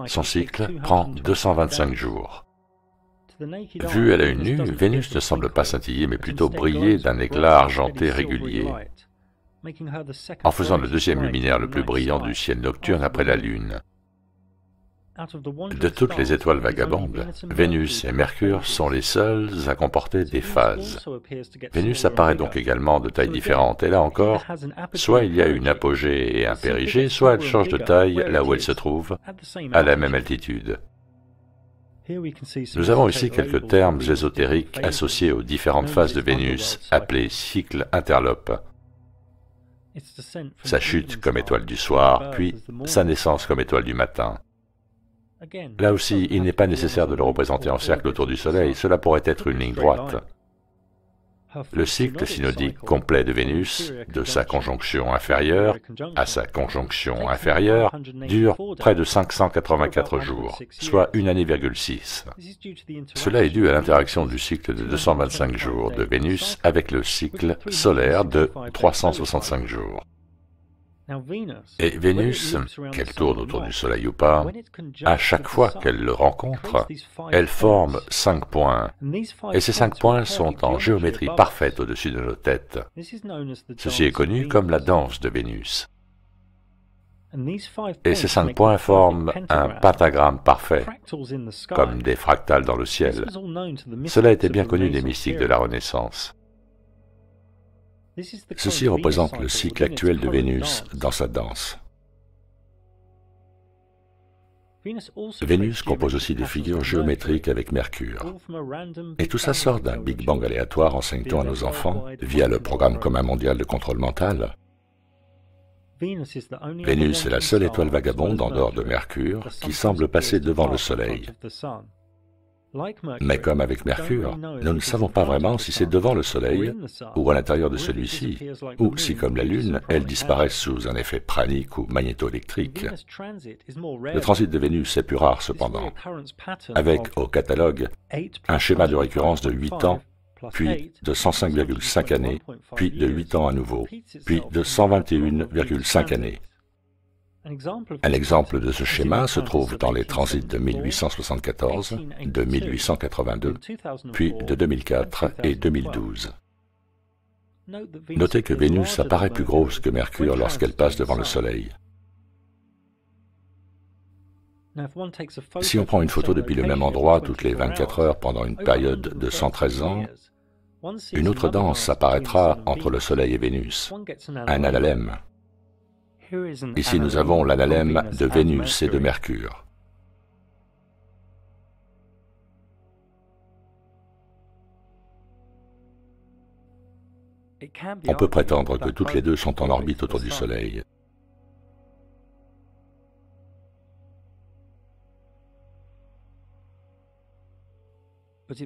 Son cycle prend 225 jours. Vue à l'œil nu, Vénus ne semble pas scintiller, mais plutôt briller d'un éclat argenté régulier, en faisant le deuxième luminaire le plus brillant du ciel nocturne après la Lune. De toutes les étoiles vagabondes, Vénus et Mercure sont les seules à comporter des phases. Vénus apparaît donc également de tailles différentes, et là encore, soit il y a une apogée et un périgée, soit elle change de taille là où elle se trouve, à la même altitude. Nous avons ici quelques termes ésotériques associés aux différentes phases de Vénus, appelés cycles interlopes. Sa chute comme étoile du soir, puis sa naissance comme étoile du matin. Là aussi, il n'est pas nécessaire de le représenter en cercle autour du Soleil, cela pourrait être une ligne droite. Le cycle synodique complet de Vénus, de sa conjonction inférieure à sa conjonction inférieure, dure près de 584 jours, soit 1 année,6. Cela est dû à l'interaction du cycle de 225 jours de Vénus avec le cycle solaire de 365 jours. Et Vénus, qu'elle tourne autour du Soleil ou pas, à chaque fois qu'elle le rencontre, elle forme 5 points, et ces 5 points sont en géométrie parfaite au-dessus de nos têtes. Ceci est connu comme la danse de Vénus. Et ces 5 points forment un pentagramme parfait, comme des fractales dans le ciel. Cela était bien connu des mystiques de la Renaissance. Ceci représente le cycle actuel de Vénus dans sa danse. Vénus compose aussi des figures géométriques avec Mercure. Et tout ça sort d'un Big Bang aléatoire, enseigne-t-on à nos enfants, via le Programme commun mondial de contrôle mental. Vénus est la seule étoile vagabonde en dehors de Mercure qui semble passer devant le Soleil. Mais comme avec Mercure, nous ne savons pas vraiment si c'est devant le Soleil ou à l'intérieur de celui-ci, ou si, comme la Lune, elle disparaît sous un effet pranique ou magnétoélectrique. Le transit de Vénus est plus rare cependant, avec au catalogue un schéma de récurrence de 8 ans, puis de 105,5 années, puis de 8 ans à nouveau, puis de 121,5 années. Un exemple de ce schéma se trouve dans les transits de 1874, de 1882, puis de 2004 et 2012. Notez que Vénus apparaît plus grosse que Mercure lorsqu'elle passe devant le Soleil. Si on prend une photo depuis le même endroit toutes les 24 heures pendant une période de 113 ans, une autre danse apparaîtra entre le Soleil et Vénus, un analème. Ici, nous avons l'analème de Vénus et de Mercure. On peut prétendre que toutes les deux sont en orbite autour du Soleil.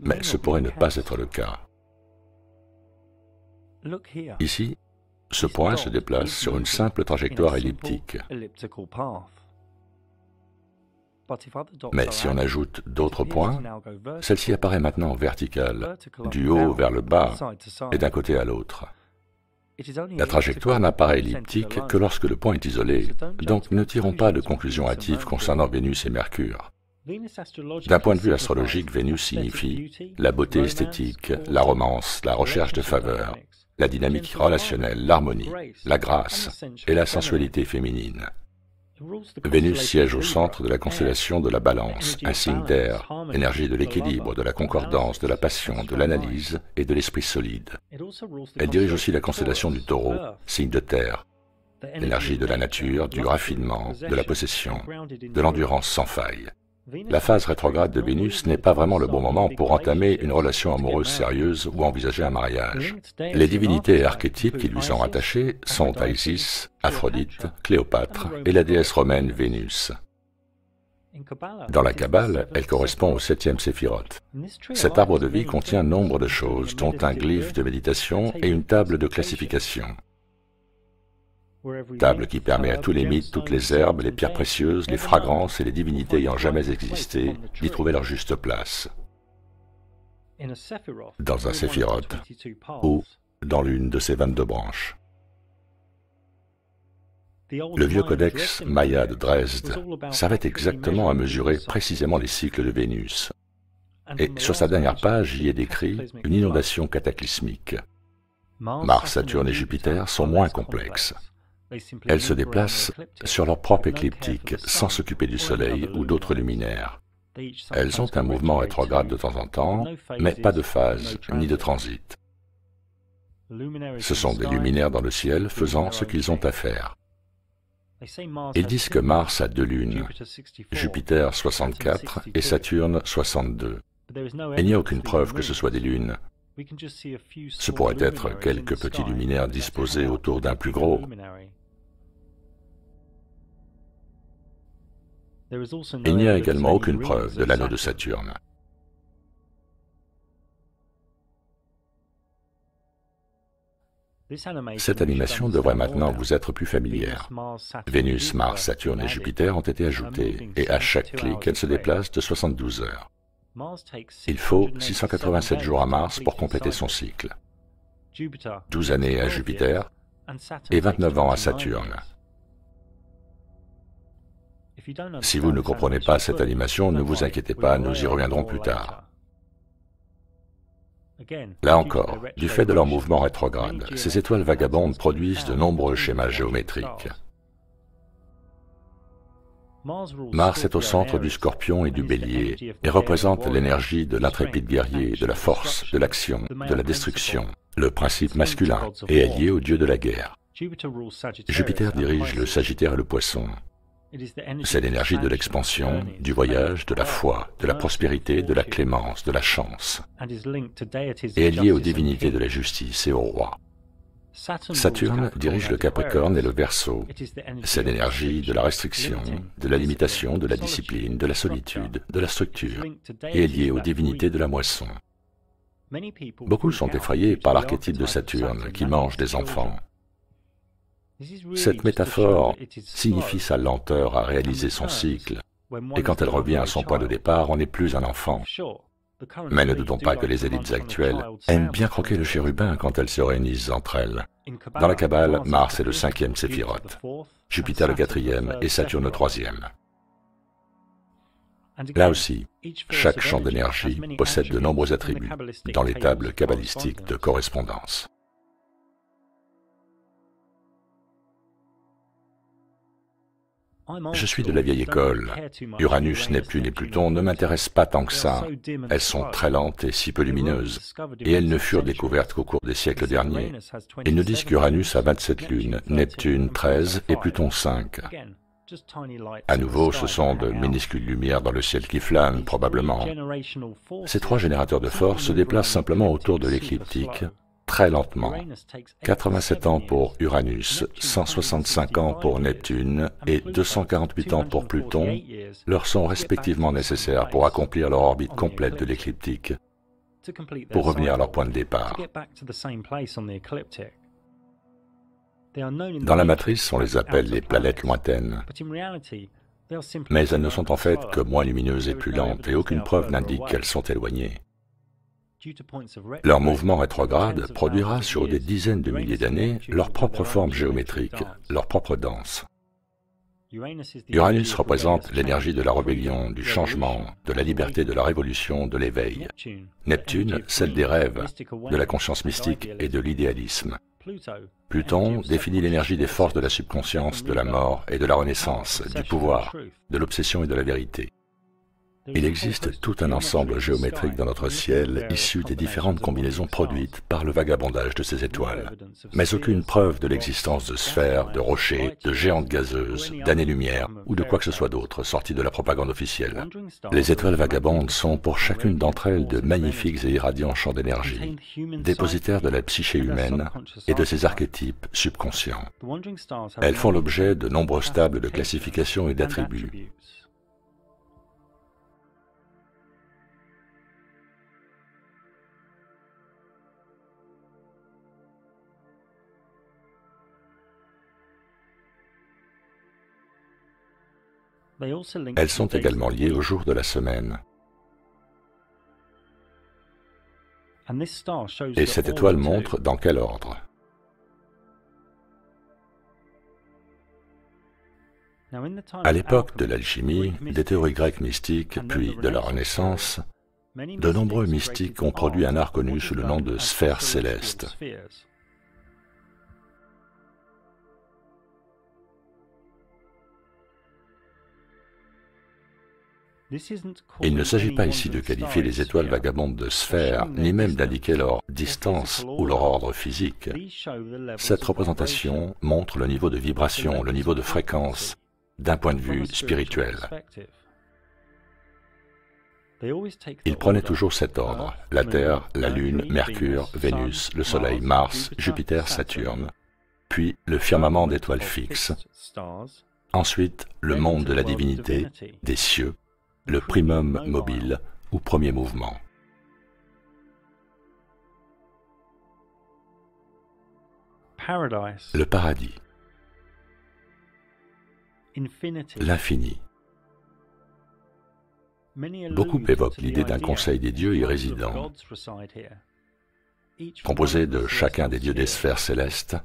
Mais ce pourrait ne pas être le cas. Ici, ce point se déplace sur une simple trajectoire elliptique. Mais si on ajoute d'autres points, celle-ci apparaît maintenant verticale, du haut vers le bas et d'un côté à l'autre. La trajectoire n'apparaît elliptique que lorsque le point est isolé, donc ne tirons pas de conclusions hâtives concernant Vénus et Mercure. D'un point de vue astrologique, Vénus signifie la beauté esthétique, la romance, la recherche de faveur, la dynamique relationnelle, l'harmonie, la grâce et la sensualité féminine. Vénus siège au centre de la constellation de la Balance, un signe d'air, énergie de l'équilibre, de la concordance, de la passion, de l'analyse et de l'esprit solide. Elle dirige aussi la constellation du Taureau, signe de terre, l'énergie de la nature, du raffinement, de la possession, de l'endurance sans faille. La phase rétrograde de Vénus n'est pas vraiment le bon moment pour entamer une relation amoureuse sérieuse ou envisager un mariage. Les divinités et archétypes qui lui sont rattachés sont Isis, Aphrodite, Cléopâtre et la déesse romaine Vénus. Dans la Kabbale, elle correspond au 7e séphiroth. Cet arbre de vie contient nombre de choses, dont un glyphe de méditation et une table de classification. Table qui permet à tous les mythes, toutes les herbes, les pierres précieuses, les fragrances et les divinités ayant jamais existé d'y trouver leur juste place. Dans un séphiroth ou dans l'une de ses 22 branches. Le vieux codex Maya de Dresde savait exactement à mesurer précisément les cycles de Vénus. Et sur sa dernière page, y est décrit une inondation cataclysmique. Mars, Saturne et Jupiter sont moins complexes. Elles se déplacent sur leur propre écliptique, sans s'occuper du Soleil ou d'autres luminaires. Elles ont un mouvement rétrograde de temps en temps, mais pas de phase, ni de transit. Ce sont des luminaires dans le ciel faisant ce qu'ils ont à faire. Ils disent que Mars a 2 lunes, Jupiter 64 et Saturne 62. Il n'y a aucune preuve que ce soit des lunes. Ce pourrait être quelques petits luminaires disposés autour d'un plus gros. Il n'y a également aucune preuve de l'anneau de Saturne. Cette animation devrait maintenant vous être plus familière. Vénus, Mars, Saturne et Jupiter ont été ajoutés, et à chaque clic, elles se déplacent de 72 heures. Il faut 687 jours à Mars pour compléter son cycle, 12 années à Jupiter et 29 ans à Saturne. Si vous ne comprenez pas cette animation, ne vous inquiétez pas, nous y reviendrons plus tard. Là encore, du fait de leur mouvement rétrograde, ces étoiles vagabondes produisent de nombreux schémas géométriques. Mars est au centre du Scorpion et du Bélier et représente l'énergie de l'intrépide guerrier, de la force, de l'action, de la destruction, le principe masculin, et est lié au dieu de la guerre. Jupiter dirige le Sagittaire et le Poisson. C'est l'énergie de l'expansion, du voyage, de la foi, de la prospérité, de la clémence, de la chance, et est lié aux divinités de la justice et aux rois. Saturne dirige le Capricorne et le Verseau. C'est l'énergie de la restriction, de la limitation, de la discipline, de la solitude, de la structure, et est lié aux divinités de la moisson. Beaucoup sont effrayés par l'archétype de Saturne qui mange des enfants. Cette métaphore signifie sa lenteur à réaliser son cycle, et quand elle revient à son point de départ, on n'est plus un enfant. Mais ne doutons pas que les élites actuelles aiment bien croquer le chérubin quand elles se réunissent entre elles. Dans la Kabbale, Mars est le 5e séphiroth, Jupiter le 4e et Saturne le 3e. Là aussi, chaque champ d'énergie possède de nombreux attributs dans les tables kabbalistiques de correspondance. Je suis de la vieille école. Uranus, Neptune et Pluton ne m'intéressent pas tant que ça. Elles sont très lentes et si peu lumineuses, et elles ne furent découvertes qu'au cours des siècles derniers. Ils nous disent qu'Uranus a 27 lunes, Neptune 13 et Pluton 5. À nouveau, ce sont de minuscules lumières dans le ciel qui flânent, probablement. Ces 3 générateurs de force se déplacent simplement autour de l'écliptique, très lentement. 87 ans pour Uranus, 165 ans pour Neptune et 248 ans pour Pluton leur sont respectivement nécessaires pour accomplir leur orbite complète de l'écliptique, pour revenir à leur point de départ. Dans la matrice, on les appelle les planètes lointaines, mais elles ne sont en fait que moins lumineuses et plus lentes, et aucune preuve n'indique qu'elles sont éloignées. Leur mouvement rétrograde produira sur des dizaines de milliers d'années leur propre forme géométrique, leur propre danse. Uranus représente l'énergie de la rébellion, du changement, de la liberté, de la révolution, de l'éveil. Neptune, celle des rêves, de la conscience mystique et de l'idéalisme. Pluton définit l'énergie des forces de la subconscience, de la mort et de la renaissance, du pouvoir, de l'obsession et de la vérité. Il existe tout un ensemble géométrique dans notre ciel, issu des différentes combinaisons produites par le vagabondage de ces étoiles, mais aucune preuve de l'existence de sphères, de rochers, de géantes gazeuses, d'années-lumière ou de quoi que ce soit d'autre sorti de la propagande officielle. Les étoiles vagabondes sont pour chacune d'entre elles de magnifiques et irradiants champs d'énergie, dépositaires de la psyché humaine et de ses archétypes subconscients. Elles font l'objet de nombreuses tables de classification et d'attributs. Elles sont également liées au jour de la semaine. Et cette étoile montre dans quel ordre. À l'époque de l'alchimie, des théories grecques mystiques, puis de la Renaissance, de nombreux mystiques ont produit un art connu sous le nom de sphères célestes. Il ne s'agit pas ici de qualifier les étoiles vagabondes de sphères, ni même d'indiquer leur distance ou leur ordre physique. Cette représentation montre le niveau de vibration, le niveau de fréquence, d'un point de vue spirituel. Ils prenaient toujours cet ordre, la Terre, la Lune, Mercure, Vénus, le Soleil, Mars, Jupiter, Saturne, puis le firmament d'étoiles fixes, ensuite le monde de la divinité, des cieux, le primum mobile ou premier mouvement. Le paradis, l'infini. Beaucoup évoquent l'idée d'un conseil des dieux y résidant, composé de chacun des dieux des sphères célestes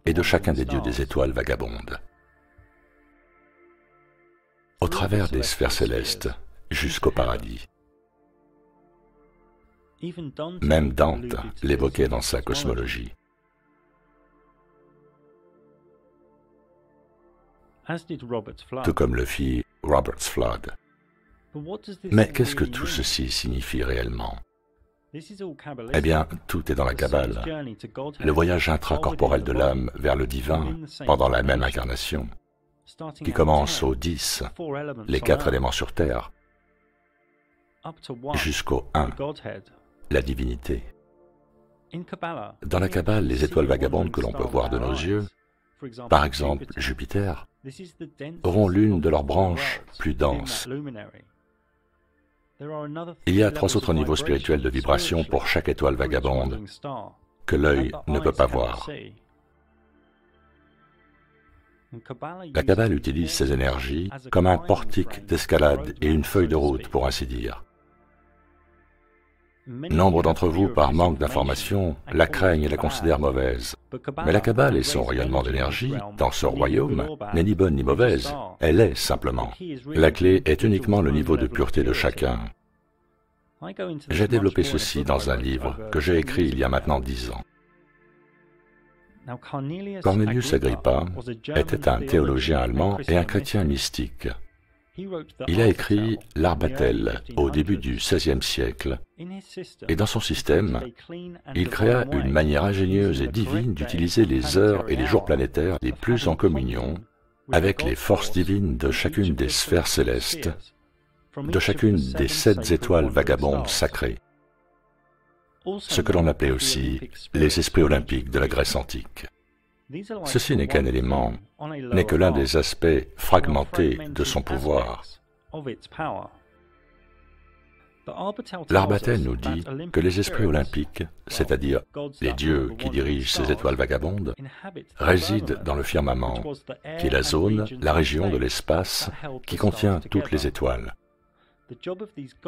et de chacun des dieux des étoiles vagabondes. Au travers des sphères célestes, jusqu'au paradis. Même Dante l'évoquait dans sa cosmologie. Tout comme le fit Robert Flood. Mais qu'est-ce que tout ceci signifie réellement? Eh bien, tout est dans la Kabbale. Le voyage intracorporel de l'âme vers le divin pendant la même incarnation, qui commence au 10, les 4 éléments sur Terre, jusqu'au 1, la divinité. Dans la Kabbale, les étoiles vagabondes que l'on peut voir de nos yeux, par exemple Jupiter, auront l'une de leurs branches plus dense. Il y a 3 autres niveaux spirituels de vibration pour chaque étoile vagabonde que l'œil ne peut pas voir. La Kabbale utilise ces énergies comme un portique d'escalade et une feuille de route, pour ainsi dire. Nombre d'entre vous, par manque d'information, la craignent et la considèrent mauvaise. Mais la Kabbale et son rayonnement d'énergie, dans ce royaume, n'est ni bonne ni mauvaise, elle est simplement. La clé est uniquement le niveau de pureté de chacun. J'ai développé ceci dans un livre que j'ai écrit il y a maintenant 10 ans. Cornelius Agrippa était un théologien allemand et un chrétien mystique. Il a écrit l'Arbatel au début du XVIe siècle, et dans son système, il créa une manière ingénieuse et divine d'utiliser les heures et les jours planétaires les plus en communion avec les forces divines de chacune des sphères célestes, de chacune des 7 étoiles vagabondes sacrées, ce que l'on appelait aussi les esprits olympiques de la Grèce antique. Ceci n'est qu'un élément, n'est que l'un des aspects fragmentés de son pouvoir. L'Arbatel nous dit que les esprits olympiques, c'est-à-dire les dieux qui dirigent ces étoiles vagabondes, résident dans le firmament, qui est la zone, la région de l'espace qui contient toutes les étoiles.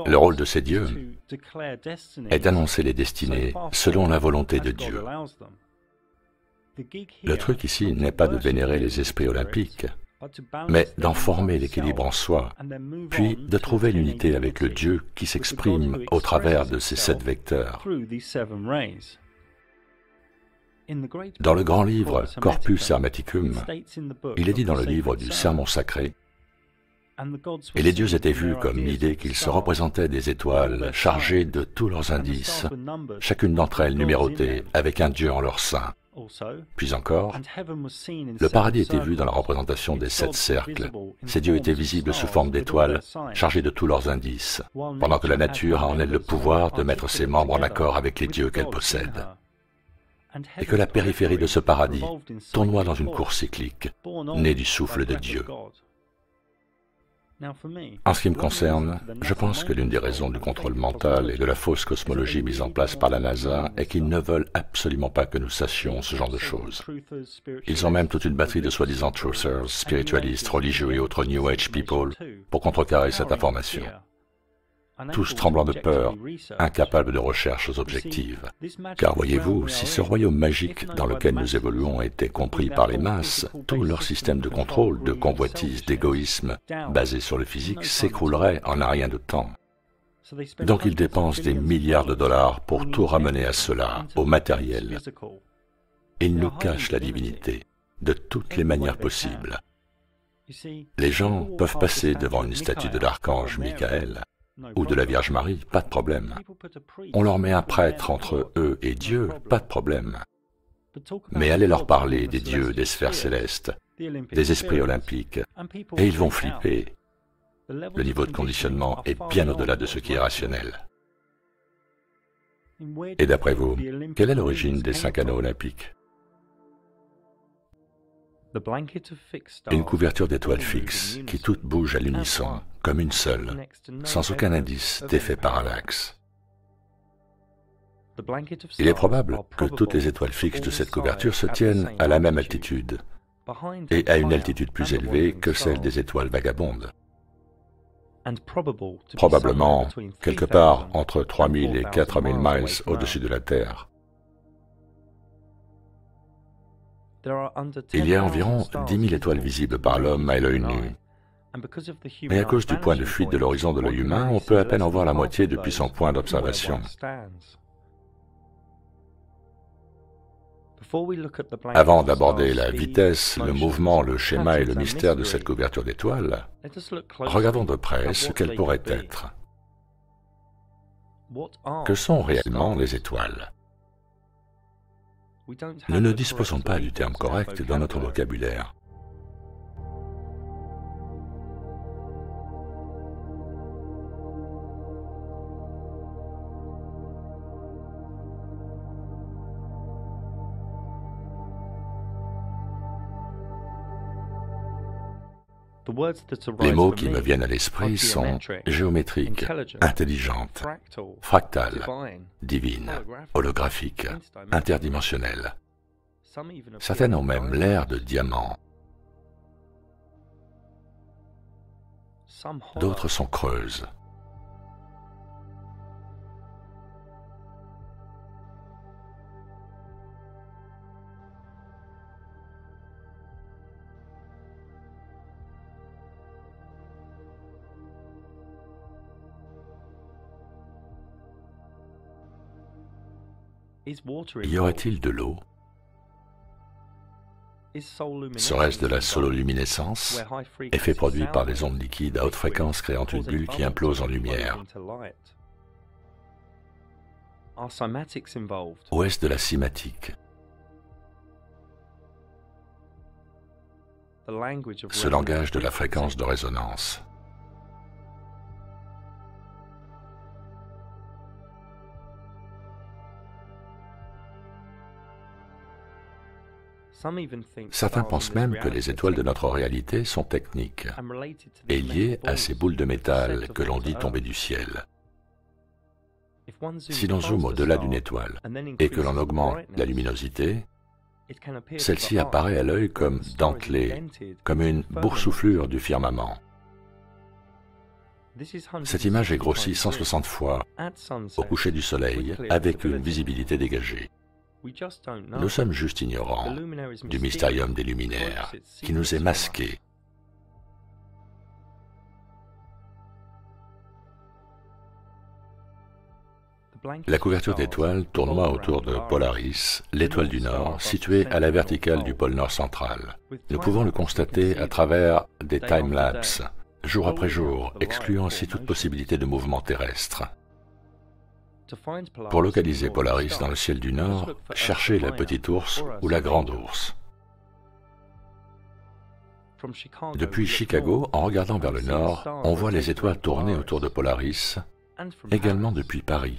Le rôle de ces dieux est d'annoncer les destinées selon la volonté de Dieu. Le truc ici n'est pas de vénérer les esprits olympiques, mais d'en former l'équilibre en soi, puis de trouver l'unité avec le Dieu qui s'exprime au travers de ces 7 vecteurs. Dans le grand livre Corpus Hermeticum, il est dit dans le livre du Sermon sacré, « Et les dieux étaient vus comme l'idée qu'ils se représentaient des étoiles chargées de tous leurs indices, chacune d'entre elles numérotée avec un dieu en leur sein. » Puis encore, le paradis était vu dans la représentation des 7 cercles. Ces dieux étaient visibles sous forme d'étoiles, chargées de tous leurs indices, pendant que la nature a en elle le pouvoir de mettre ses membres en accord avec les dieux qu'elle possède. Et que la périphérie de ce paradis tournoie dans une course cyclique, née du souffle de Dieu. En ce qui me concerne, je pense que l'une des raisons du contrôle mental et de la fausse cosmologie mise en place par la NASA est qu'ils ne veulent absolument pas que nous sachions ce genre de choses. Ils ont même toute une batterie de soi-disant truthers, spiritualistes, religieux et autres New Age people pour contrecarrer cette information. Tous tremblants de peur, incapables de recherches objectives. Car voyez-vous, si ce royaume magique dans lequel nous évoluons était compris par les masses, tout leur système de contrôle, de convoitise, d'égoïsme, basé sur le physique, s'écroulerait en un rien de temps. Donc ils dépensent des milliards de dollars pour tout ramener à cela, au matériel. Ils nous cachent la divinité, de toutes les manières possibles. Les gens peuvent passer devant une statue de l'archange Michael ou de la Vierge Marie, pas de problème. On leur met un prêtre entre eux et Dieu, pas de problème. Mais allez leur parler des dieux, des sphères célestes, des esprits olympiques, et ils vont flipper. Le niveau de conditionnement est bien au-delà de ce qui est rationnel. Et d'après vous, quelle est l'origine des 5 anneaux olympiques? Une couverture d'étoiles fixes, qui toutes bougent à l'unisson, comme une seule, sans aucun indice d'effet parallaxe. Il est probable que toutes les étoiles fixes de cette couverture se tiennent à la même altitude, et à une altitude plus élevée que celle des étoiles vagabondes. Probablement quelque part entre 3000 et 4000 miles au-dessus de la Terre. Il y a environ 10 000 étoiles visibles par l'homme à l'œil nu. Mais à cause du point de fuite de l'horizon de l'œil humain, on peut à peine en voir la moitié depuis son point d'observation. Avant d'aborder la vitesse, le mouvement, le schéma et le mystère de cette couverture d'étoiles, regardons de près ce qu'elle pourrait être. Que sont réellement les étoiles? Nous ne disposons pas du terme correct dans notre vocabulaire. Les mots qui me viennent à l'esprit sont géométrique, intelligente, fractale, divine, holographique, interdimensionnelle. Certaines ont même l'air de diamants. D'autres sont creuses. Y aurait-il de l'eau? Serait-ce de la sololuminescence, effet produit par des ondes liquides à haute fréquence créant une bulle qui implose en lumière? Ou est-ce de la cymatique? Ce langage de la fréquence de résonance. Certains pensent même que les étoiles de notre réalité sont techniques et liées à ces boules de métal que l'on dit tomber du ciel. Si l'on zoome au-delà d'une étoile et que l'on augmente la luminosité, celle-ci apparaît à l'œil comme dentelée, comme une boursouflure du firmament. Cette image est grossie 160 fois au coucher du soleil avec une visibilité dégagée. Nous sommes juste ignorants du mystérium des luminaires qui nous est masqué. La couverture d'étoiles tournoie autour de Polaris, l'étoile du Nord, située à la verticale du pôle Nord central. Nous pouvons le constater à travers des time-lapses, jour après jour, excluant ainsi toute possibilité de mouvement terrestre. Pour localiser Polaris dans le ciel du Nord, cherchez la petite ours ou la grande ours. Depuis Chicago, en regardant vers le nord, on voit les étoiles tourner autour de Polaris, également depuis Paris.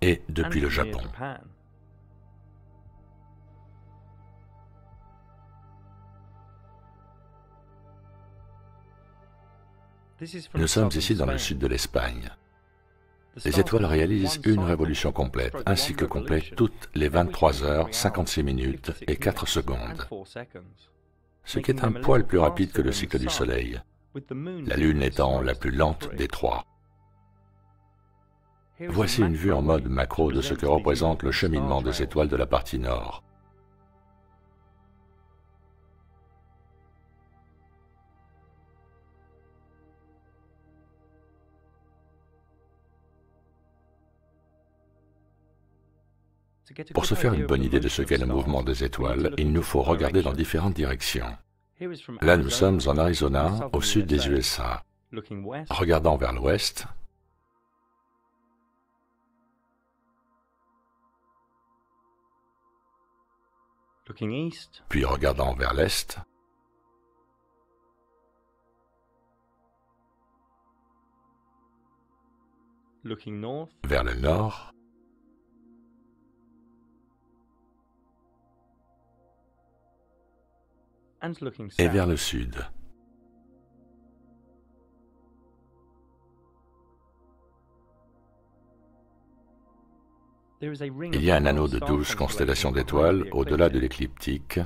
Et depuis le Japon. Nous sommes ici dans le sud de l'Espagne. Les étoiles réalisent une révolution complète, ainsi que complète toutes les 23 heures, 56 minutes et 4 secondes, ce qui est un poil plus rapide que le cycle du Soleil, la Lune étant la plus lente des trois. Voici une vue en mode macro de ce que représente le cheminement des étoiles de la partie nord. Pour se faire une bonne idée de ce qu'est le mouvement des étoiles, il nous faut regarder dans différentes directions. Là, nous sommes en Arizona, au sud des USA. Regardant vers l'ouest, puis regardant vers l'est, vers le nord, et vers le sud. Il y a un anneau de 12 constellations d'étoiles au-delà de l'écliptique,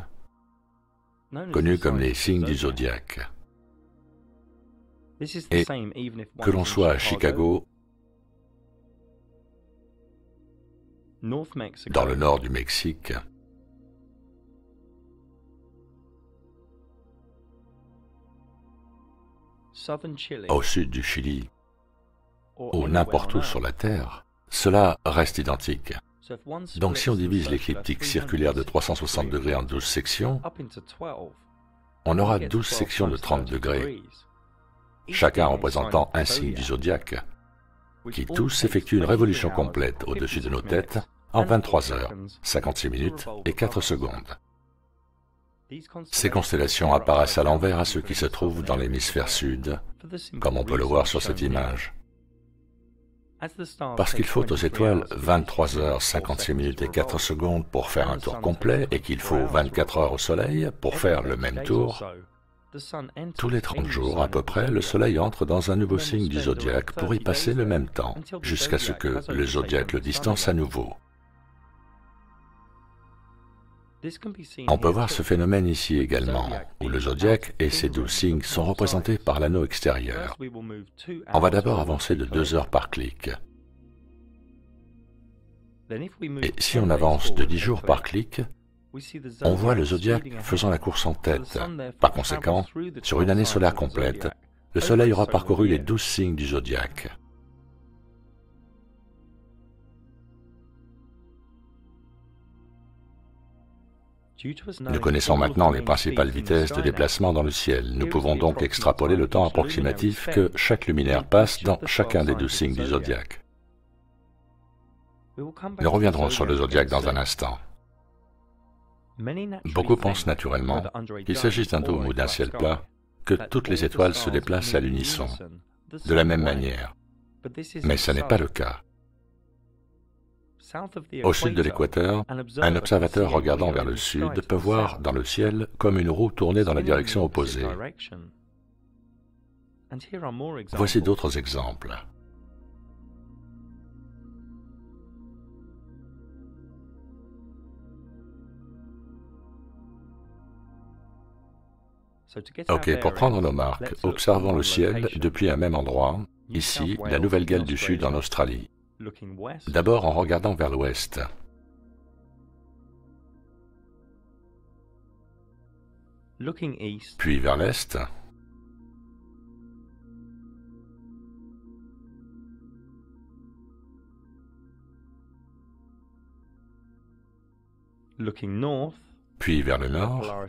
connu comme les signes du zodiaque. Et que l'on soit à Chicago, dans le nord du Mexique, au sud du Chili, ou n'importe où sur la Terre, cela reste identique. Donc si on divise l'écliptique circulaire de 360 degrés en 12 sections, on aura 12 sections de 30 degrés, chacun représentant un signe du zodiaque, qui tous effectuent une révolution complète au-dessus de nos têtes en 23 heures, 56 minutes et 4 secondes. Ces constellations apparaissent à l'envers à ceux qui se trouvent dans l'hémisphère sud, comme on peut le voir sur cette image. Parce qu'il faut aux étoiles 23 heures, 56 minutes et 4 secondes pour faire un tour complet et qu'il faut 24 heures au Soleil pour faire le même tour, tous les 30 jours à peu près, le Soleil entre dans un nouveau signe du zodiaque pour y passer le même temps, jusqu'à ce que le zodiaque le distance à nouveau. On peut voir ce phénomène ici également, où le zodiaque et ses 12 signes sont représentés par l'anneau extérieur. On va d'abord avancer de 2 heures par clic. Et si on avance de 10 jours par clic, on voit le zodiaque faisant la course en tête. Par conséquent, sur une année solaire complète, le Soleil aura parcouru les 12 signes du zodiaque. Nous connaissons maintenant les principales vitesses de déplacement dans le ciel. Nous pouvons donc extrapoler le temps approximatif que chaque luminaire passe dans chacun des 12 signes du zodiaque. Nous reviendrons sur le zodiaque dans un instant. Beaucoup pensent naturellement qu'il s'agisse d'un dôme ou d'un ciel plat, que toutes les étoiles se déplacent à l'unisson, de la même manière. Mais ce n'est pas le cas. Au sud de l'équateur, un observateur regardant vers le sud peut voir dans le ciel comme une roue tournée dans la direction opposée. Voici d'autres exemples. Ok, pour prendre nos marques, observons le ciel depuis un même endroit, ici, la Nouvelle-Galles du Sud en Australie. D'abord en regardant vers l'ouest. Puis vers l'est. Puis vers le nord,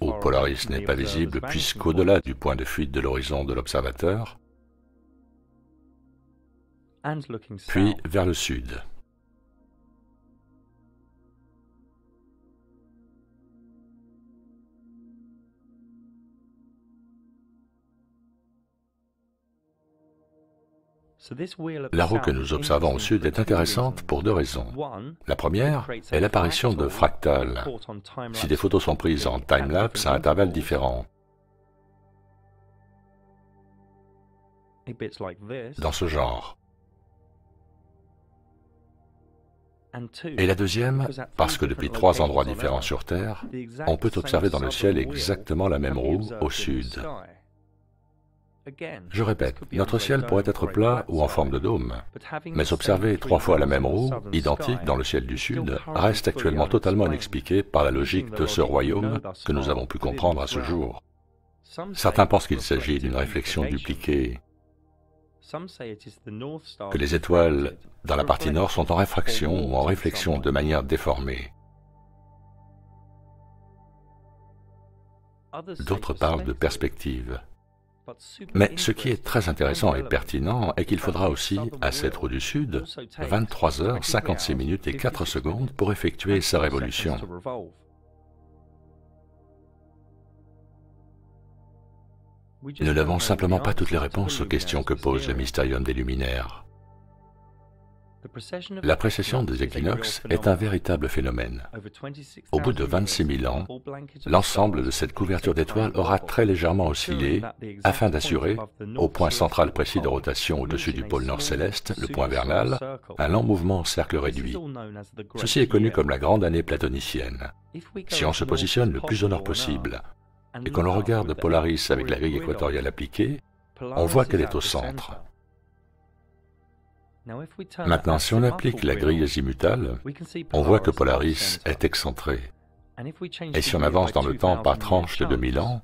où Polaris n'est pas visible puisqu'au-delà du point de fuite de l'horizon de l'observateur, puis vers le sud. La roue que nous observons au sud est intéressante pour 2 raisons. La première est l'apparition de fractales, si des photos sont prises en time-lapse à intervalles différents. Dans ce genre. Et la deuxième, parce que depuis 3 endroits différents sur Terre, on peut observer dans le ciel exactement la même roue au sud. Je répète, notre ciel pourrait être plat ou en forme de dôme, mais observer 3 fois la même roue, identique dans le ciel du sud, reste actuellement totalement inexpliqué par la logique de ce royaume que nous avons pu comprendre à ce jour. Certains pensent qu'il s'agit d'une réflexion dupliquée, que les étoiles dans la partie nord sont en réfraction ou en réflexion de manière déformée. D'autres parlent de perspective. Mais ce qui est très intéressant et pertinent est qu'il faudra aussi, à cette roue du Sud, 23 heures, 56 minutes et 4 secondes pour effectuer sa révolution. Nous n'avons simplement pas toutes les réponses aux questions que pose le mystérium des luminaires. La précession des équinoxes est un véritable phénomène. Au bout de 26 000 ans, l'ensemble de cette couverture d'étoiles aura très légèrement oscillé afin d'assurer, au point central précis de rotation au-dessus du pôle nord céleste, le point vernal, un lent mouvement en cercle réduit. Ceci est connu comme la grande année platonicienne. Si on se positionne le plus au nord possible et qu'on le regarde Polaris avec la grille équatoriale appliquée, on voit qu'elle est au centre. Maintenant, si on applique la grille azimutale, on voit que Polaris est excentré. Et si on avance dans le temps par tranche de 2000 ans,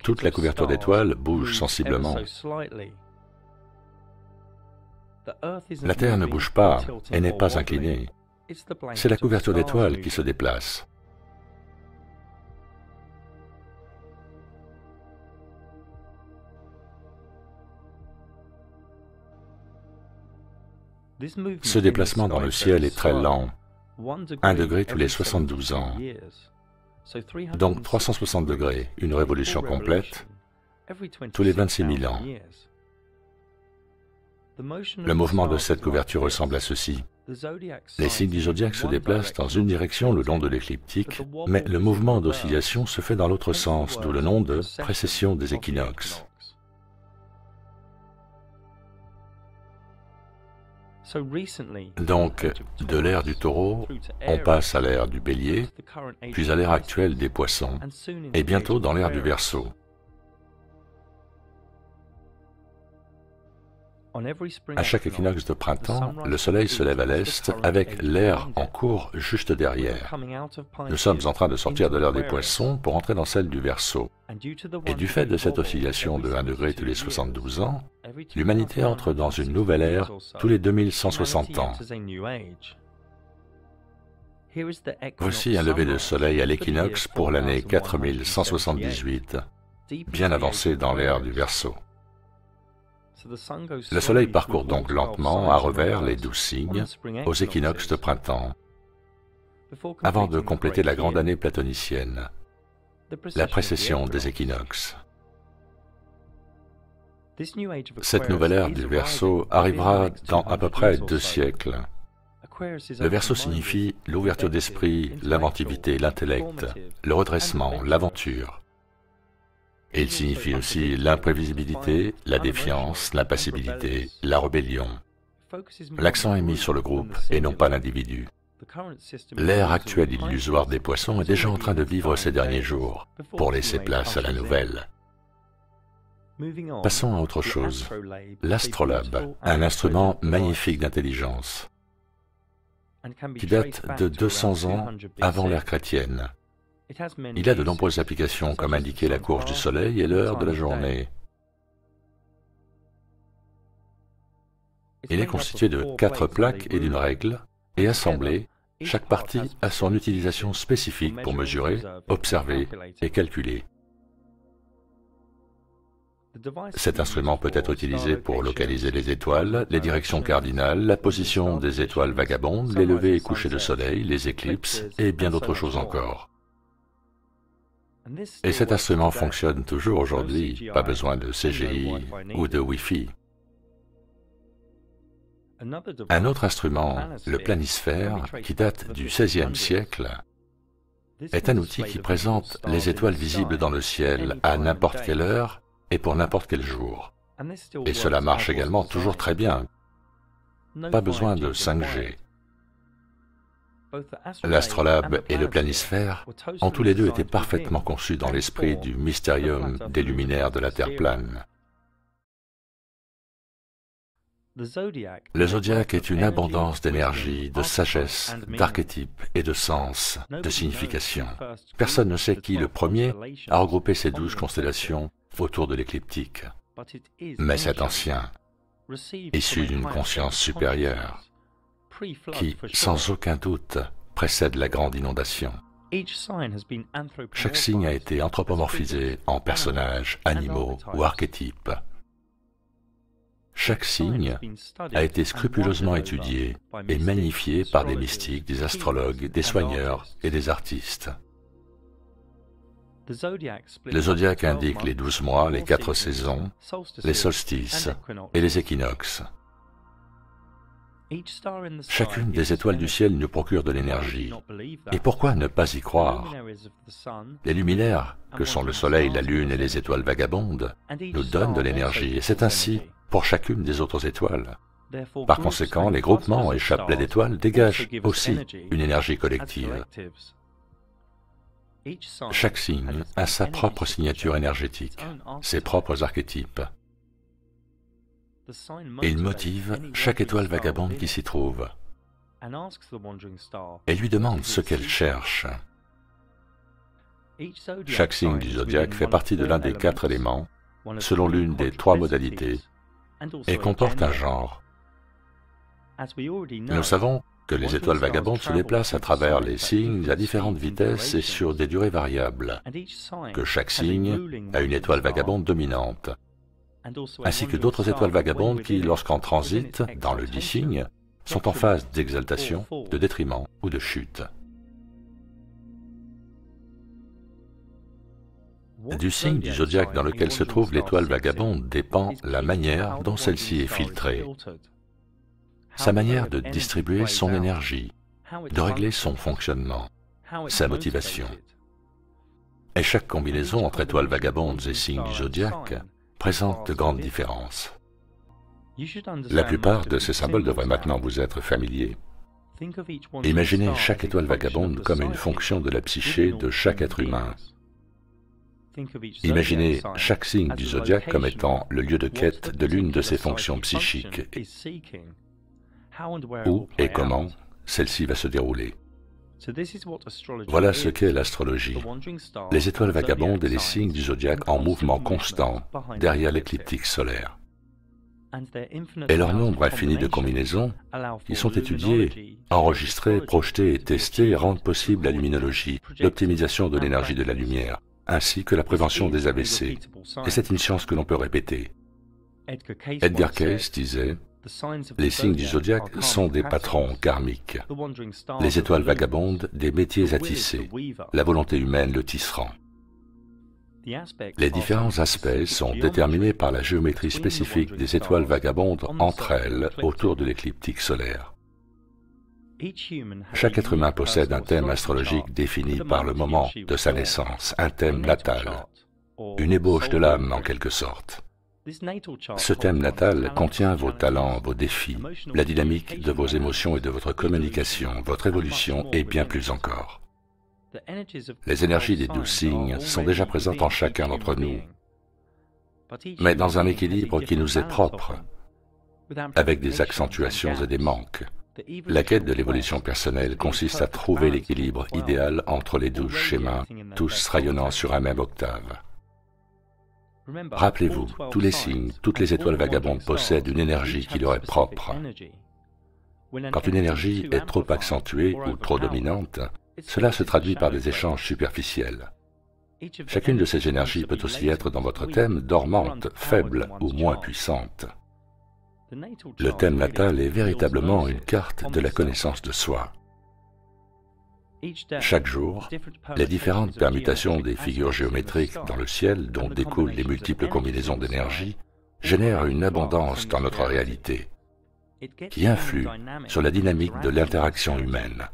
toute la couverture d'étoiles bouge sensiblement. La Terre ne bouge pas et n'est pas inclinée. C'est la couverture d'étoiles qui se déplace. Ce déplacement dans le ciel est très lent, 1 degré tous les 72 ans, donc 360 degrés, une révolution complète, tous les 26 000 ans. Le mouvement de cette couverture ressemble à ceci. Les signes du zodiaque se déplacent dans une direction le long de l'écliptique, mais le mouvement d'oscillation se fait dans l'autre sens, d'où le nom de précession des équinoxes. Donc, de l'ère du Taureau, on passe à l'ère du Bélier, puis à l'ère actuelle des Poissons, et bientôt dans l'ère du Verseau. À chaque équinoxe de printemps, le soleil se lève à l'est avec l'ère en cours juste derrière. Nous sommes en train de sortir de l'ère des Poissons pour entrer dans celle du Verseau. Et du fait de cette oscillation de 1 degré tous les 72 ans, l'humanité entre dans une nouvelle ère tous les 2160 ans. Voici un lever de soleil à l'équinoxe pour l'année 4178, bien avancé dans l'ère du Verseau. Le soleil parcourt donc lentement à revers les 12 signes aux équinoxes de printemps, avant de compléter la grande année platonicienne, la précession des équinoxes. Cette nouvelle ère du Verseau arrivera dans à peu près 2 siècles. Le Verseau signifie l'ouverture d'esprit, l'inventivité, l'intellect, le redressement, l'aventure. Et il signifie aussi l'imprévisibilité, la défiance, l'impassibilité, la rébellion. L'accent est mis sur le groupe et non pas l'individu. L'ère actuelle illusoire des Poissons est déjà en train de vivre ces derniers jours, pour laisser place à la nouvelle. Passons à autre chose. L'astrolabe, un instrument magnifique d'intelligence, qui date de 200 ans avant l'ère chrétienne. Il a de nombreuses applications comme indiquer la course du soleil et l'heure de la journée. Il est constitué de 4 plaques et d'une règle, et assemblé, chaque partie a son utilisation spécifique pour mesurer, observer et calculer. Cet instrument peut être utilisé pour localiser les étoiles, les directions cardinales, la position des étoiles vagabondes, les levées et couchers de soleil, les éclipses et bien d'autres choses encore. Et cet instrument fonctionne toujours aujourd'hui, pas besoin de CGI ou de Wi-Fi. Un autre instrument, le planisphère, qui date du XVIe siècle, est un outil qui présente les étoiles visibles dans le ciel à n'importe quelle heure et pour n'importe quel jour. Et cela marche également toujours très bien. Pas besoin de 5G. L'astrolabe et le planisphère ont tous les deux été parfaitement conçus dans l'esprit du mystérium des luminaires de la Terre plane. Le zodiaque est une abondance d'énergie, de sagesse, d'archétypes et de sens, de signification. Personne ne sait qui le premier a regroupé ces 12 constellations autour de l'écliptique. Mais c'est ancien. issu d'une conscience supérieure, qui, sans aucun doute, précède la grande inondation. Chaque signe a été anthropomorphisé en personnages, animaux ou archétypes. Chaque signe a été scrupuleusement étudié et magnifié par des mystiques, des astrologues, des soigneurs et des artistes. Le zodiaque indique les 12 mois, les 4 saisons, les solstices et les équinoxes. Chacune des étoiles du ciel nous procure de l'énergie. Et pourquoi ne pas y croire? Les luminaires, que sont le soleil, la lune et les étoiles vagabondes, nous donnent de l'énergie, et c'est ainsi pour chacune des autres étoiles. Par conséquent, les groupements et chapelets d'étoiles dégagent aussi une énergie collective. Chaque signe a sa propre signature énergétique, ses propres archétypes. Et il motive chaque étoile vagabonde qui s'y trouve et lui demande ce qu'elle cherche. Chaque signe du zodiaque fait partie de l'un des 4 éléments, selon l'une des 3 modalités, et comporte un genre. Nous savons que les étoiles vagabondes se déplacent à travers les signes à différentes vitesses et sur des durées variables, que chaque signe a une étoile vagabonde dominante, ainsi que d'autres étoiles vagabondes qui, lorsqu'en transit dans le dit signe, sont en phase d'exaltation, de détriment ou de chute. Du signe du zodiaque dans lequel se trouve l'étoile vagabonde dépend la manière dont celle-ci est filtrée, sa manière de distribuer son énergie, de régler son fonctionnement, sa motivation. Et chaque combinaison entre étoiles vagabondes et signes du zodiaque présente de grandes différences. La plupart de ces symboles devraient maintenant vous être familiers. Imaginez chaque étoile vagabonde comme une fonction de la psyché de chaque être humain. Imaginez chaque signe du zodiaque comme étant le lieu de quête de l'une de ses fonctions psychiques. Où et comment celle-ci va se dérouler. Voilà ce qu'est l'astrologie. Les étoiles vagabondes et les signes du zodiaque en mouvement constant derrière l'écliptique solaire. Et leur nombre infini de combinaisons qui sont étudiées, enregistrées, projetées et testées rendent possible la luminologie, l'optimisation de l'énergie de la lumière, ainsi que la prévention des AVC. Et c'est une science que l'on peut répéter. Edgar Cayce disait: les signes du zodiaque sont des patrons karmiques, les étoiles vagabondes des métiers à tisser, la volonté humaine le tisserand. Les différents aspects sont déterminés par la géométrie spécifique des étoiles vagabondes entre elles autour de l'écliptique solaire. Chaque être humain possède un thème astrologique défini par le moment de sa naissance, un thème natal, une ébauche de l'âme en quelque sorte. Ce thème natal contient vos talents, vos défis, la dynamique de vos émotions et de votre communication, votre évolution et bien plus encore. Les énergies des 12 signes sont déjà présentes en chacun d'entre nous, mais dans un équilibre qui nous est propre, avec des accentuations et des manques. La quête de l'évolution personnelle consiste à trouver l'équilibre idéal entre les 12 schémas, tous rayonnant sur un même octave. Rappelez-vous, tous les signes, toutes les étoiles vagabondes possèdent une énergie qui leur est propre. Quand une énergie est trop accentuée ou trop dominante, cela se traduit par des échanges superficiels. Chacune de ces énergies peut aussi être dans votre thème dormante, faible ou moins puissante. Le thème natal est véritablement une carte de la connaissance de soi. Chaque jour, les différentes permutations des figures géométriques dans le ciel, dont découlent les multiples combinaisons d'énergie, génèrent une abondance dans notre réalité, qui influe sur la dynamique de l'interaction humaine.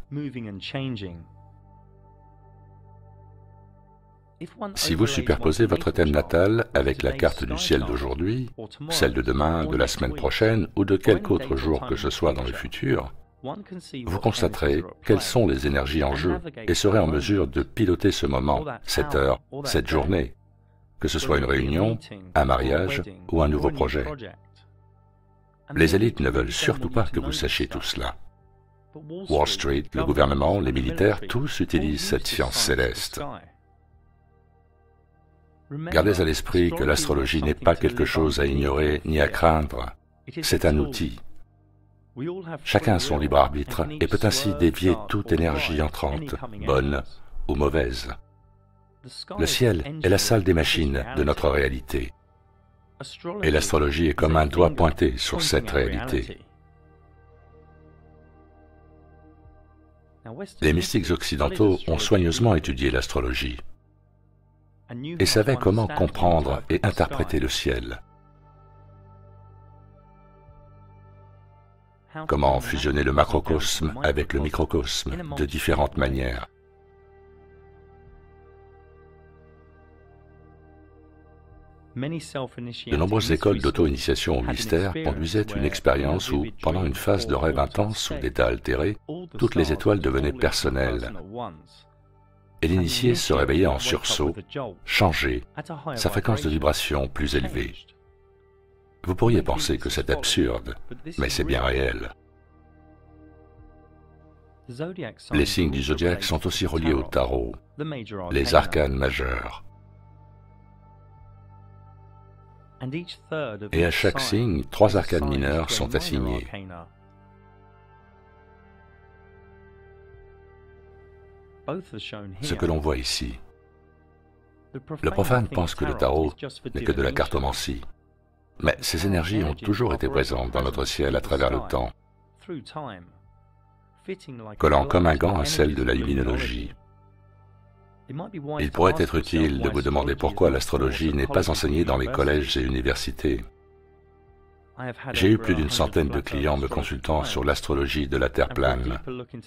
Si vous superposez votre thème natal avec la carte du ciel d'aujourd'hui, celle de demain, de la semaine prochaine ou de quelque autre jour que ce soit dans le futur, vous constaterez quelles sont les énergies en jeu et serez en mesure de piloter ce moment, cette heure, cette journée, que ce soit une réunion, un mariage ou un nouveau projet. Les élites ne veulent surtout pas que vous sachiez tout cela. Wall Street, le gouvernement, les militaires, tous utilisent cette science céleste. Gardez à l'esprit que l'astrologie n'est pas quelque chose à ignorer ni à craindre, C'est un outil. Chacun a son libre arbitre et peut ainsi dévier toute énergie entrante, bonne ou mauvaise. Le ciel est la salle des machines de notre réalité. Et l'astrologie est comme un doigt pointé sur cette réalité. Les mystiques occidentaux ont soigneusement étudié l'astrologie et savaient comment comprendre et interpréter le ciel. Comment fusionner le macrocosme avec le microcosme de différentes manières. De nombreuses écoles d'auto-initiation au mystère conduisaient une expérience où, pendant une phase de rêve intense ou d'état altéré, toutes les étoiles devenaient personnelles. Et l'initié se réveillait en sursaut, changé, sa fréquence de vibration plus élevée. Vous pourriez penser que c'est absurde, mais c'est bien réel. Les signes du zodiaque sont aussi reliés au tarot, les arcanes majeurs. Et à chaque signe, 3 arcanes mineures sont assignés. Ce que l'on voit ici. Le profane pense que le tarot n'est que de la cartomancie. Mais ces énergies ont toujours été présentes dans notre ciel à travers le temps, collant comme un gant à celle de la luminologie. Il pourrait être utile de vous demander pourquoi l'astrologie n'est pas enseignée dans les collèges et universités. J'ai eu plus d'une centaine de clients me consultant sur l'astrologie de la Terre plane,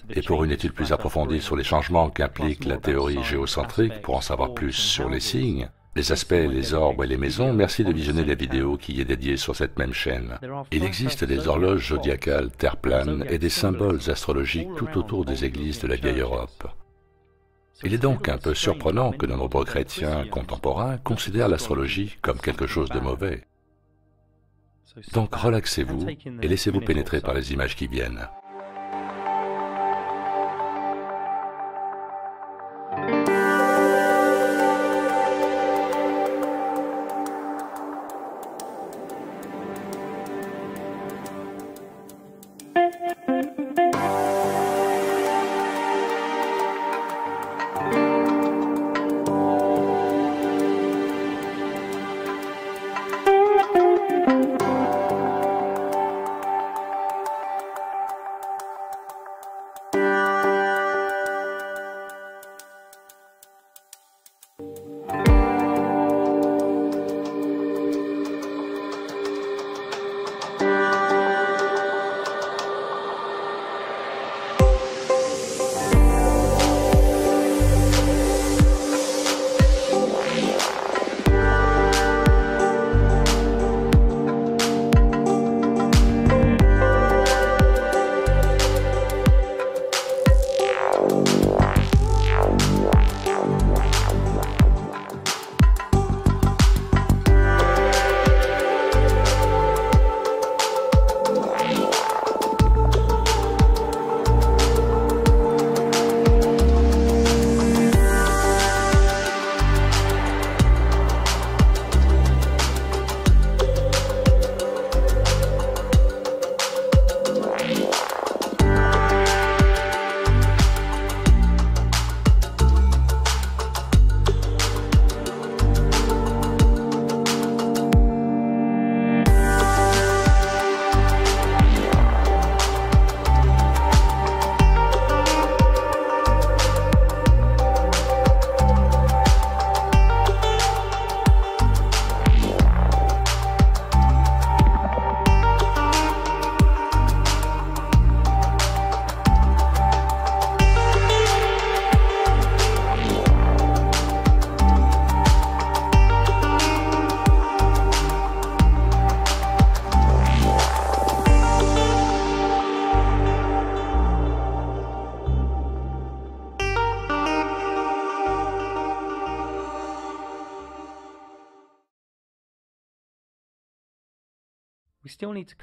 et pour une étude plus approfondie sur les changements qu'implique la théorie géocentrique, pour en savoir plus sur les signes, les aspects, les orbes et les maisons, merci de visionner la vidéo qui est dédiée sur cette même chaîne. Il existe des horloges zodiacales Terre plane et des symboles astrologiques tout autour des églises de la vieille Europe. Il est donc un peu surprenant que de nombreux chrétiens contemporains considèrent l'astrologie comme quelque chose de mauvais. Donc relaxez-vous et laissez-vous pénétrer par les images qui viennent.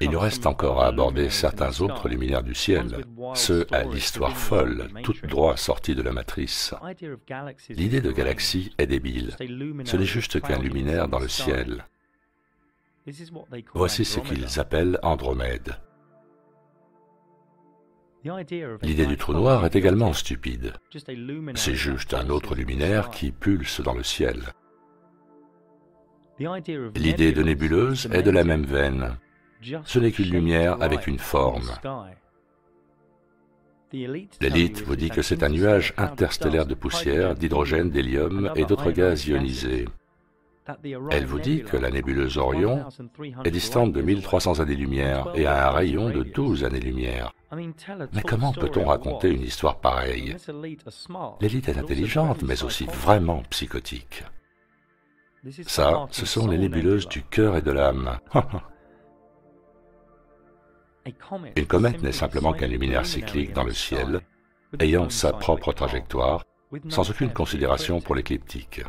Il nous reste encore à aborder certains autres luminaires du ciel, ceux à l'histoire folle, toute droit sortie de la matrice. L'idée de galaxie est débile, ce n'est juste qu'un luminaire dans le ciel. Voici ce qu'ils appellent Andromède. L'idée du trou noir est également stupide. C'est juste un autre luminaire qui pulse dans le ciel. L'idée de nébuleuse est de la même veine. Ce n'est qu'une lumière avec une forme. L'élite vous dit que c'est un nuage interstellaire de poussière, d'hydrogène, d'hélium et d'autres gaz ionisés. Elle vous dit que la nébuleuse Orion est distante de 1300 années-lumière et a un rayon de 12 années-lumière. Mais comment peut-on raconter une histoire pareille? L'élite est intelligente, mais aussi vraiment psychotique. Ça, ce sont les nébuleuses du cœur et de l'âme. Une comète n'est simplement qu'un luminaire cyclique dans le ciel, ayant sa propre trajectoire, sans aucune considération pour l'écliptique.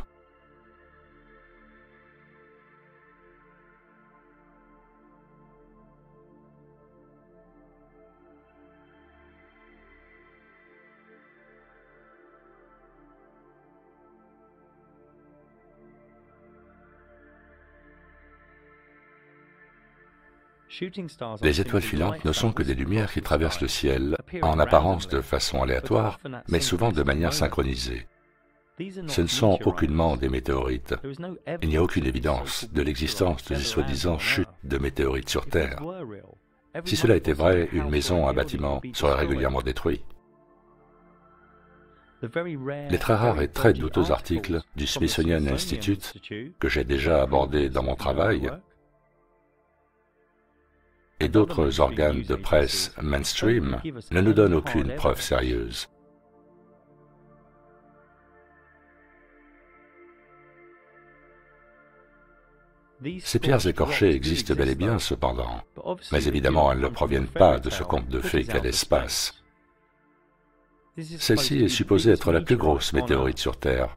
Les étoiles filantes ne sont que des lumières qui traversent le ciel, en apparence de façon aléatoire, mais souvent de manière synchronisée. Ce ne sont aucunement des météorites. Il n'y a aucune évidence de l'existence de ces soi-disant chutes de météorites sur Terre. Si cela était vrai, une maison, un bâtiment serait régulièrement détruit. Les très rares et très douteux articles du Smithsonian Institute, que j'ai déjà abordés dans mon travail, et d'autres organes de presse mainstream ne nous donnent aucune preuve sérieuse. Ces pierres écorchées existent bel et bien cependant, mais évidemment elles ne proviennent pas de ce conte de fées qu'est l'espace. Celle-ci est supposée être la plus grosse météorite sur Terre.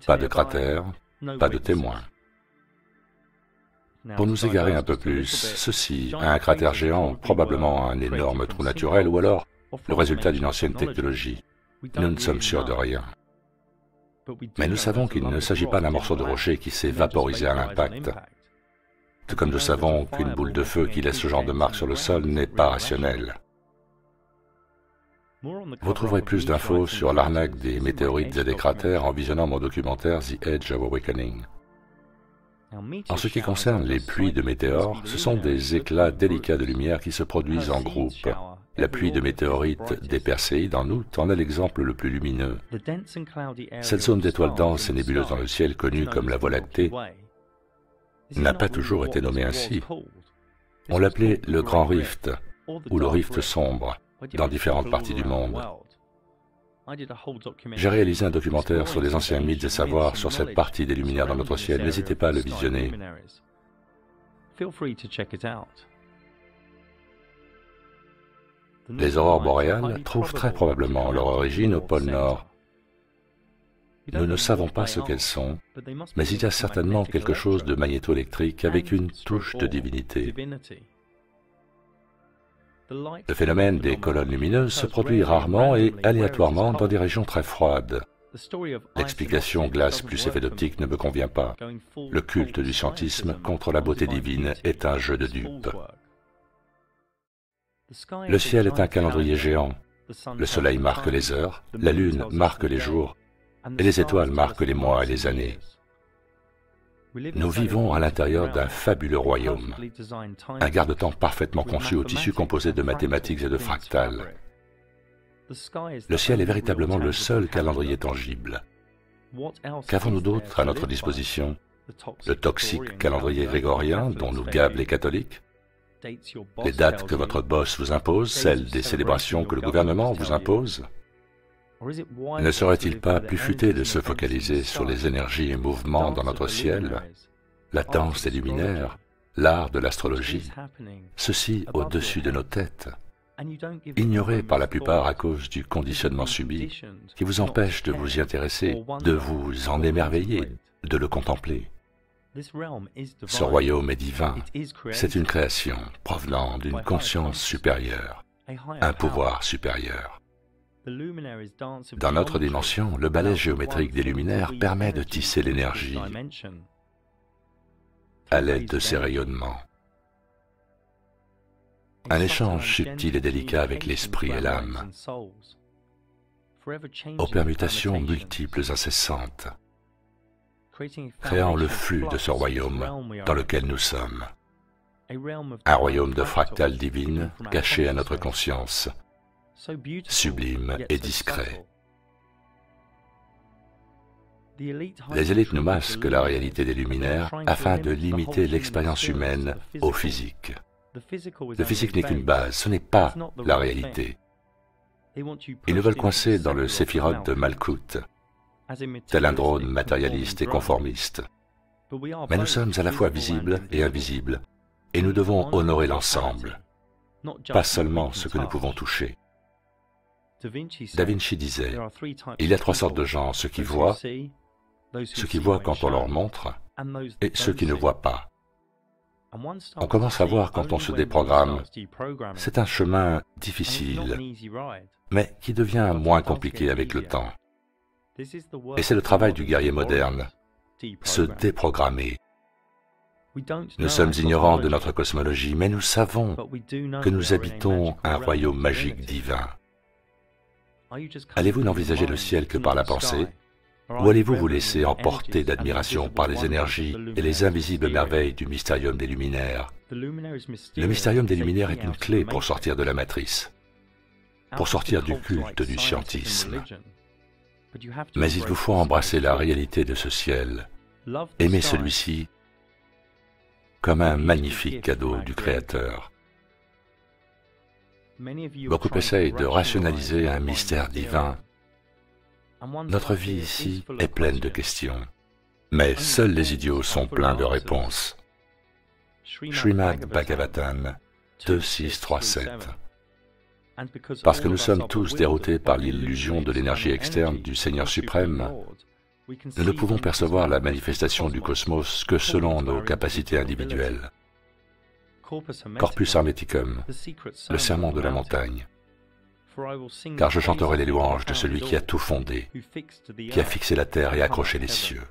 Pas de cratère, pas de témoins. Pour nous égarer un peu plus, ceci a un cratère géant, probablement un énorme trou naturel, ou alors le résultat d'une ancienne technologie. Nous ne sommes sûrs de rien. Mais nous savons qu'il ne s'agit pas d'un morceau de rocher qui s'est vaporisé à l'impact. Tout comme nous savons qu'une boule de feu qui laisse ce genre de marque sur le sol n'est pas rationnelle. Vous trouverez plus d'infos sur l'arnaque des météorites et des cratères en visionnant mon documentaire The Edge of Awakening. En ce qui concerne les pluies de météores, ce sont des éclats délicats de lumière qui se produisent en groupe. La pluie de météorites des Perséides en août en est l'exemple le plus lumineux. Cette zone d'étoiles denses et nébuleuses dans le ciel, connue comme la Voie lactée, n'a pas toujours été nommée ainsi. On l'appelait le Grand Rift, ou le Rift sombre, dans différentes parties du monde. J'ai réalisé un documentaire sur les anciens mythes et savoirs sur cette partie des luminaires dans notre ciel. N'hésitez pas à le visionner. Les aurores boréales trouvent très probablement leur origine au pôle Nord. Nous ne savons pas ce qu'elles sont, mais il y a certainement quelque chose de magnétoélectrique avec une touche de divinité. Le phénomène des colonnes lumineuses se produit rarement et aléatoirement dans des régions très froides. L'explication glace plus effet d'optique ne me convient pas. Le culte du scientisme contre la beauté divine est un jeu de dupes. Le ciel est un calendrier géant. Le soleil marque les heures, la lune marque les jours, et les étoiles marquent les mois et les années. Nous vivons à l'intérieur d'un fabuleux royaume, un garde-temps parfaitement conçu au tissu composé de mathématiques et de fractales. Le ciel est véritablement le seul calendrier tangible. Qu'avons-nous d'autre à notre disposition? Le toxique calendrier grégorien dont nous gabent les catholiques? Les dates que votre boss vous impose, celles des célébrations que le gouvernement vous impose? Ne serait-il pas plus futé de se focaliser sur les énergies et mouvements dans notre ciel, la danse des luminaires, l'art de l'astrologie, ceci au-dessus de nos têtes, ignorés par la plupart à cause du conditionnement subi, qui vous empêche de vous y intéresser, de vous en émerveiller, de le contempler. Ce royaume est divin, c'est une création provenant d'une conscience supérieure, un pouvoir supérieur. Dans notre dimension, le balai géométrique des luminaires permet de tisser l'énergie. à l'aide de ces rayonnements. Un échange subtil et délicat avec l'esprit et l'âme, aux permutations multiples incessantes, créant le flux de ce royaume dans lequel nous sommes. Un royaume de fractales divines caché à notre conscience, sublime et discret. Les élites nous masquent la réalité des luminaires afin de limiter l'expérience humaine au physique. Le physique n'est qu'une base, ce n'est pas la réalité. Ils nous veulent coincer dans le séphiroth de Malkout, tel un drone matérialiste et conformiste. Mais nous sommes à la fois visibles et invisibles, et nous devons honorer l'ensemble, pas seulement ce que nous pouvons toucher. Da Vinci disait, il y a trois sortes de gens, ceux qui voient quand on leur montre, et ceux qui ne voient pas. On commence à voir quand on se déprogramme. C'est un chemin difficile, mais qui devient moins compliqué avec le temps. Et c'est le travail du guerrier moderne, se déprogrammer. Nous sommes ignorants de notre cosmologie, mais nous savons que nous habitons un royaume magique divin. Allez-vous n'envisager le ciel que par la pensée, ou allez-vous vous laisser emporter d'admiration par les énergies et les invisibles merveilles du mystérium des luminaires? Le mystérium des luminaires est une clé pour sortir de la matrice, pour sortir du culte du scientisme. Mais il vous faut embrasser la réalité de ce ciel, aimer celui-ci comme un magnifique cadeau du Créateur. Beaucoup essayent de rationaliser un mystère divin. Notre vie ici est pleine de questions, mais seuls les idiots sont pleins de réponses. Srimad Bhagavatam 2.6.3.7. Parce que nous sommes tous déroutés par l'illusion de l'énergie externe du Seigneur suprême, nous ne pouvons percevoir la manifestation du cosmos que selon nos capacités individuelles. Corpus Hermeticum, le sermon de la montagne. Car je chanterai les louanges de celui qui a tout fondé, qui a fixé la terre et accroché les cieux.